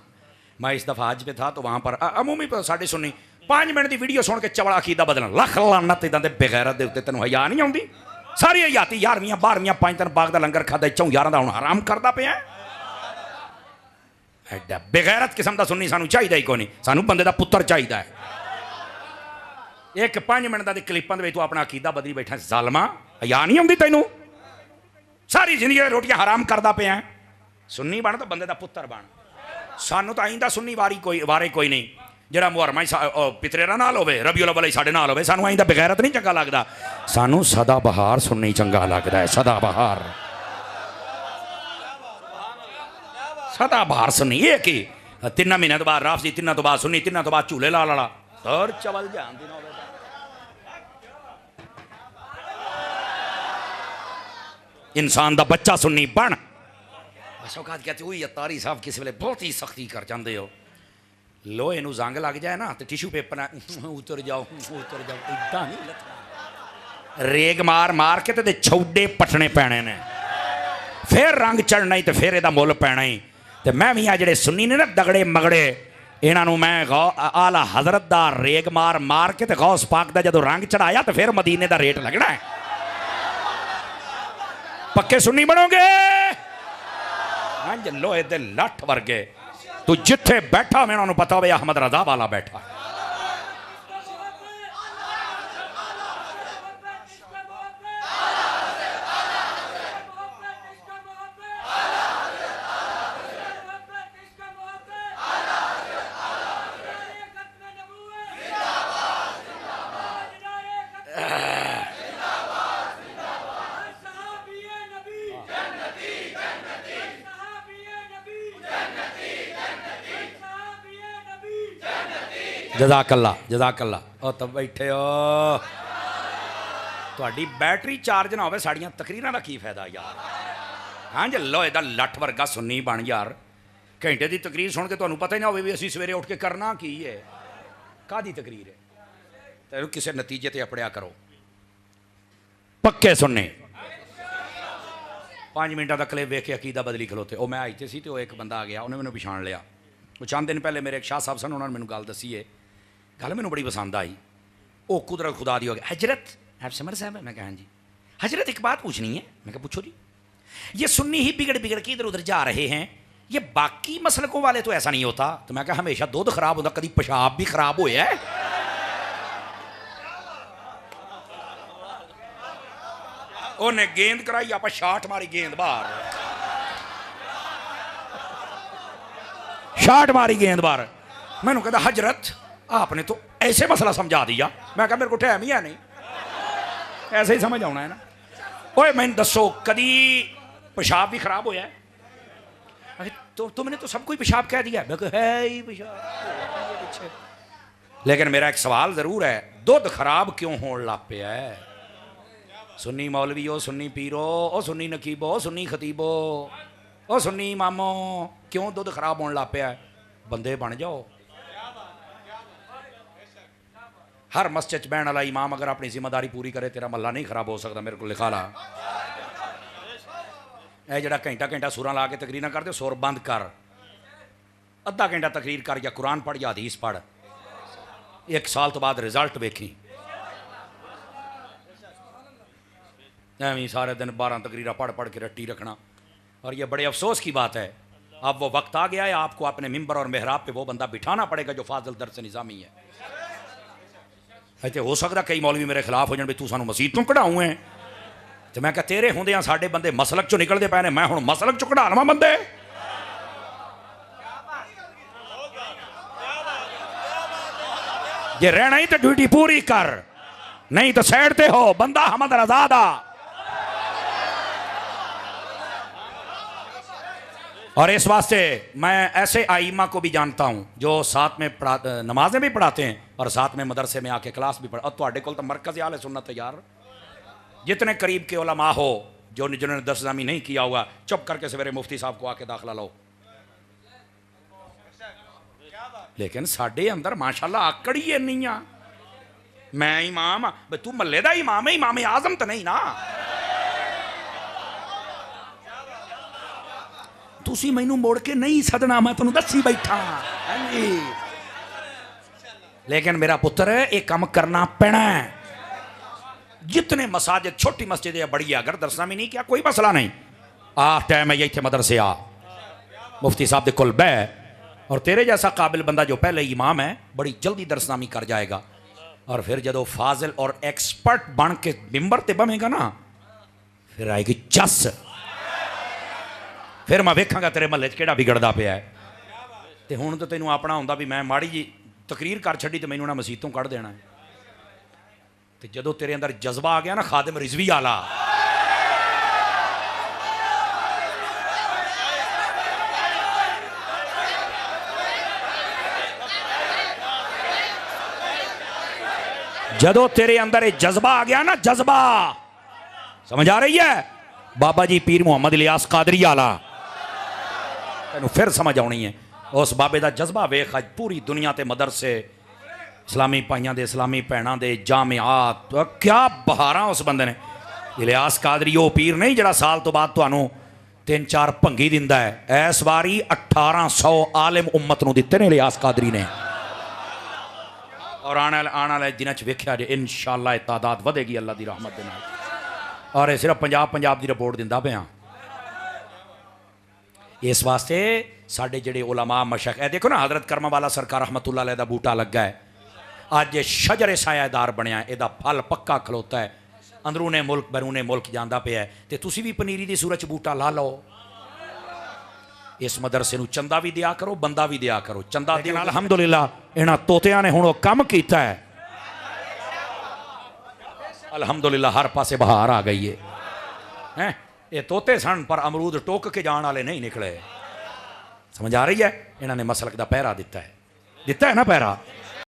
मैं इस दफ़ा हज पे था तो वहाँ पर अमूमी साढ़े सुनी 5 मिनट की वीडियो सुन के चवड़ा अकीदा बदलना। लख लानत इदां दे बेगैरत दे उत्ते, तैनूं हया नहीं आउंदी? सारी हयाती 11वीं 12वीं 5 दिन बाग का लंगर खाता 4 11 का हूँ आराम करता पे एडा बेगैरत किस्म का सुन्नी सानू चाहिए ही कोई नहीं, सानू बंदे का पुत्र चाहिए है। एक 5 मिनट का क्लिपां तू अपना अकीदा बदली बैठा जालमा, हया नहीं आती तेनू? सारी जिंदगी रोटियां हराम करता पे है। सुन्नी बन तो बंदे का पुत्र बन। सानू तो आईंदा सुन्नी वारे कोई नहीं जरा मुहर्रमा पितरेरा नाल होवे, रबीउल अव्वल साडे नाल होवे, सानू आईंदा बेगैरत नहीं चंगा लगता। सानू सदा बहार सुन्नी चंगा लगता है, सदा बहार, सदा बहार सुन्नी। ये की 3 महीने तो बाद राफसी, 3 तो बाद सुन्नी, 3 तो बाद झूले ला ला और चवल ध्यान देना। इंसान का बच्चा सुन्नी बन। शौकात कहते हुई तारी साहब किसी वे बहुत ही सख्ती कर जाते हो, लोहे नू जंग लग जाए ना तो टिशू पेपर उतर जाओ इदा नहीं लगता। रेग मार मार के तो छौडे पटने पैने ने, फिर रंग चढ़ना ही तो फिर यदा मुल पैना ही। तो मैं भी आ जेडे सुन्नी ने ना दगड़े मगड़े, इन्हों मैं आला हजरत दा रेग मार मार के तो गौस पाक दा जदों रंग चढ़ाया तो फिर मदीने दा रेट लगना है। पक्के सुन्नी बनोगे? हाँ लोहे दे लठ वर्गे। तू जिथे बैठा मैं उन्होंने पता हो अहमद रजा वाला बैठा। जज़ाकल्ला जज़ाकल्ला। ओ तब बैठे हो, थोड़ी बैटरी चार्ज ना हो साड़ियाँ तकरीरां का की फायदा यार। हाँ जी लोहे का लठ वर्गा सुन्नी बन यार। घंटे की तकरीर सुन के तुम्हें पता ही ना हो भी असी सवेरे उठ के करना की है, कादी तकरीर है, तेन किसी नतीजे ते अपड़िया करो। पक्के सुनने 5 मिनटा का क्लिप वेख के अकीदा बदली खलोते। वो मैं आई थे सी तो एक बंदा आ गया, उन्हें मैंने पछाण लिया। वो चंद दिन पहले मेरे एक शाह साहब सन, उन्होंने मैंने गल दसी है, गल मैंने बड़ी पसंद आई। वो कुदरत खुदा दी हो गया, हजरत आप समर साहब है? मैं कहा हाँ जी। हजरत एक बात पूछनी है। मैं कहा पूछो जी। ये सुन्नी ही बिगड़ बिगड़ के इधर उधर जा रहे हैं, ये बाकी मसलकों वाले तो ऐसा नहीं होता। तो मैं कहा हमेशा दूध खराब होता, कभी पेशाब भी खराब होया है? उन्हें गेंद कराई, आप शाट मारी, गेंद बाहर, शाट मारी गेंद बाहर। मैंने कहता हजरत आपने तो ऐसे मसला समझा दिया। मैं कहा मेरे को टाइम ही है नहीं, ऐसे ही समझ आना है ना। ओए मैंने दसो कदी पेशाब भी खराब होया है? अरे तो तुमने तो सब कोई पेशाब कह दिया। मैं कहा है ही पेशाब, लेकिन मेरा एक सवाल जरूर है, दूध खराब क्यों होने लग पिया है? सुन्नी मौलवी हो, सुन्नी पीरो, ओ सुन्नी नकीबो, ओ सुन्नी खतीबो, ओ सुन्नी इमामो, क्यों दूध खराब होने लग पिया है? बंदे बन जाओ। हर मस्जिद च बहन वाला इमाम अगर अपनी जिम्मेदारी पूरी करे, तेरा महला नहीं खराब हो सकता। मेरे को लिखा ला यह जरा घंटा घंटा सुरा ला के तकरीर कर दे, सुर बंद कर, अद्धा घंटा तकरीर कर, या कुरान पढ़ या हदीस पढ़, 1 साल तो बाद रिजल्ट वेखी। एवं सारे दिन 12 तकरीर पढ़ पढ़ के रट्टी रखना। और ये बड़े अफसोस की बात है, अब वो वक्त आ गया है, आपको अपने मिंबर और मेहराब पे वो बंदा बिठाना पड़ेगा जो फाजिल दर्स निज़ामी है। हो सकता कई मौलवी मेरे खिलाफ हो जाए, भी तू सानू मसीत तो कढ़ाऊ है। तो मैं कहा तेरे होंदे साडे बंदे मसलक चो निकलते पे ने, मैं हुण मसलक चो कढ़ा लवां बंदे? जे रहना ही तो ड्यूटी पूरी कर, नहीं तो साइड ते हो। बंदा अहमद रज़ा दा। और इस वास्ते मैं ऐसे आइमा को भी जानता हूँ जो साथ में नमाजें भी पढ़ाते हैं और साथ में मदरसे में आके क्लास भी पढ़ा। और तुहाडे कोल तो मरकज़ आले सुन्नत है यार, जितने करीब के उलमा हो जो जिन्होंने दस्तजामी नहीं किया हुआ, चुप करके सवेरे मुफ्ती साहब को आके दाखिला लो। लेकिन साडे अंदर माशाल्लाह आकड़ ही नहीं आ। मैं इमाम भाई, तू महल्ले दा इमाम है, इमाम आजम तो नहीं ना। तुसी मैनू मोड़ के नहीं सदना, मैं तुम दसी बैठा। हाँ जी, लेकिन मेरा पुत्र एक काम करना पैना है। जितने मसाजिद, छोटी मस्जिद है बड़ी है, अगर दरसना में नहीं किया कोई मसला नहीं, आ टाइम है इतने मदरसे आ, मुफ्ती साहब दे कुल बह, और तेरे जैसा काबिल बंदा जो पहले इमाम है बड़ी जल्दी दरसनामी कर जाएगा। और फिर जदों फाजिल और एक्सपर्ट बन के मिंबर ते बमेगा ना, फिर आएगी चस, फिर मैं वेखांगा तेरे महल्ले च केड़ा बिगड़दा पिया है। ते हुण तो तैनूं अपना हुंदा भी मैं माड़ी जी तकरीर कर छड्डी ते मैनूं ना मसीतों कढ़ देना है। ते जदों तेरे अंदर जज्बा आ गया ना खादिम रिजवी आला, जदों तेरे अंदर जज्बा आ गया ना, जज्बा समझ आ रही है, बाबा जी पीर मुहम्मद इलियास कादरी आला, तेनू फिर समझ आनी है। उस बाबे का जज्बा वेख, अज पूरी दुनिया ते मदरसे, इस्लामी भाइयों के, इस्लामी भैनों के, जामियात, क्या बहारा उस बंदे ने। इलियास कादरी वो पीर नहीं जरा साल तो बाद तुहानू 3-4 भंगी दिंदा है। इस बारी 1800 आलिम उम्मत नूं दिते ने इलियास कादरी ने, और आने वाले दिनों वेख्या जे इंशाअल्लाह तादाद वधेगी अल्लाह की रहमत दे नाल। और ये सिर्फ पंजाब की रिपोर्ट दिंदा पिया। इस वास्ते साडे जिहड़े उलमा मशक है, देखो ना हजरत करम वाला सरकार रहमतुल्लाह अलैह दा बूटा लगा है, अज शजरे सायादार बनया, इहदा फल पक्का खलोता है, अंदरूने मुल्क बैरूने मुल्क जांदा पिया है। ते तुसी भी पनीरी दी सूरत बूटा ला लो। इस मदरसे नूं चंदा भी दिया करो, बंदा भी दिया करो। चंदा देना अल्हम्दुलिल्लाह इन्हां तोतियां ने हुण कम कीता है, अल्हम्दुलिल्लाह हर पासे बहार आ गई है। हैं ये तोते सन पर अमरूद टोक के जाने वाले नहीं निकले। समझ आ रही है? इन्होंने मसलक का पहरा दिता है ना पहरा।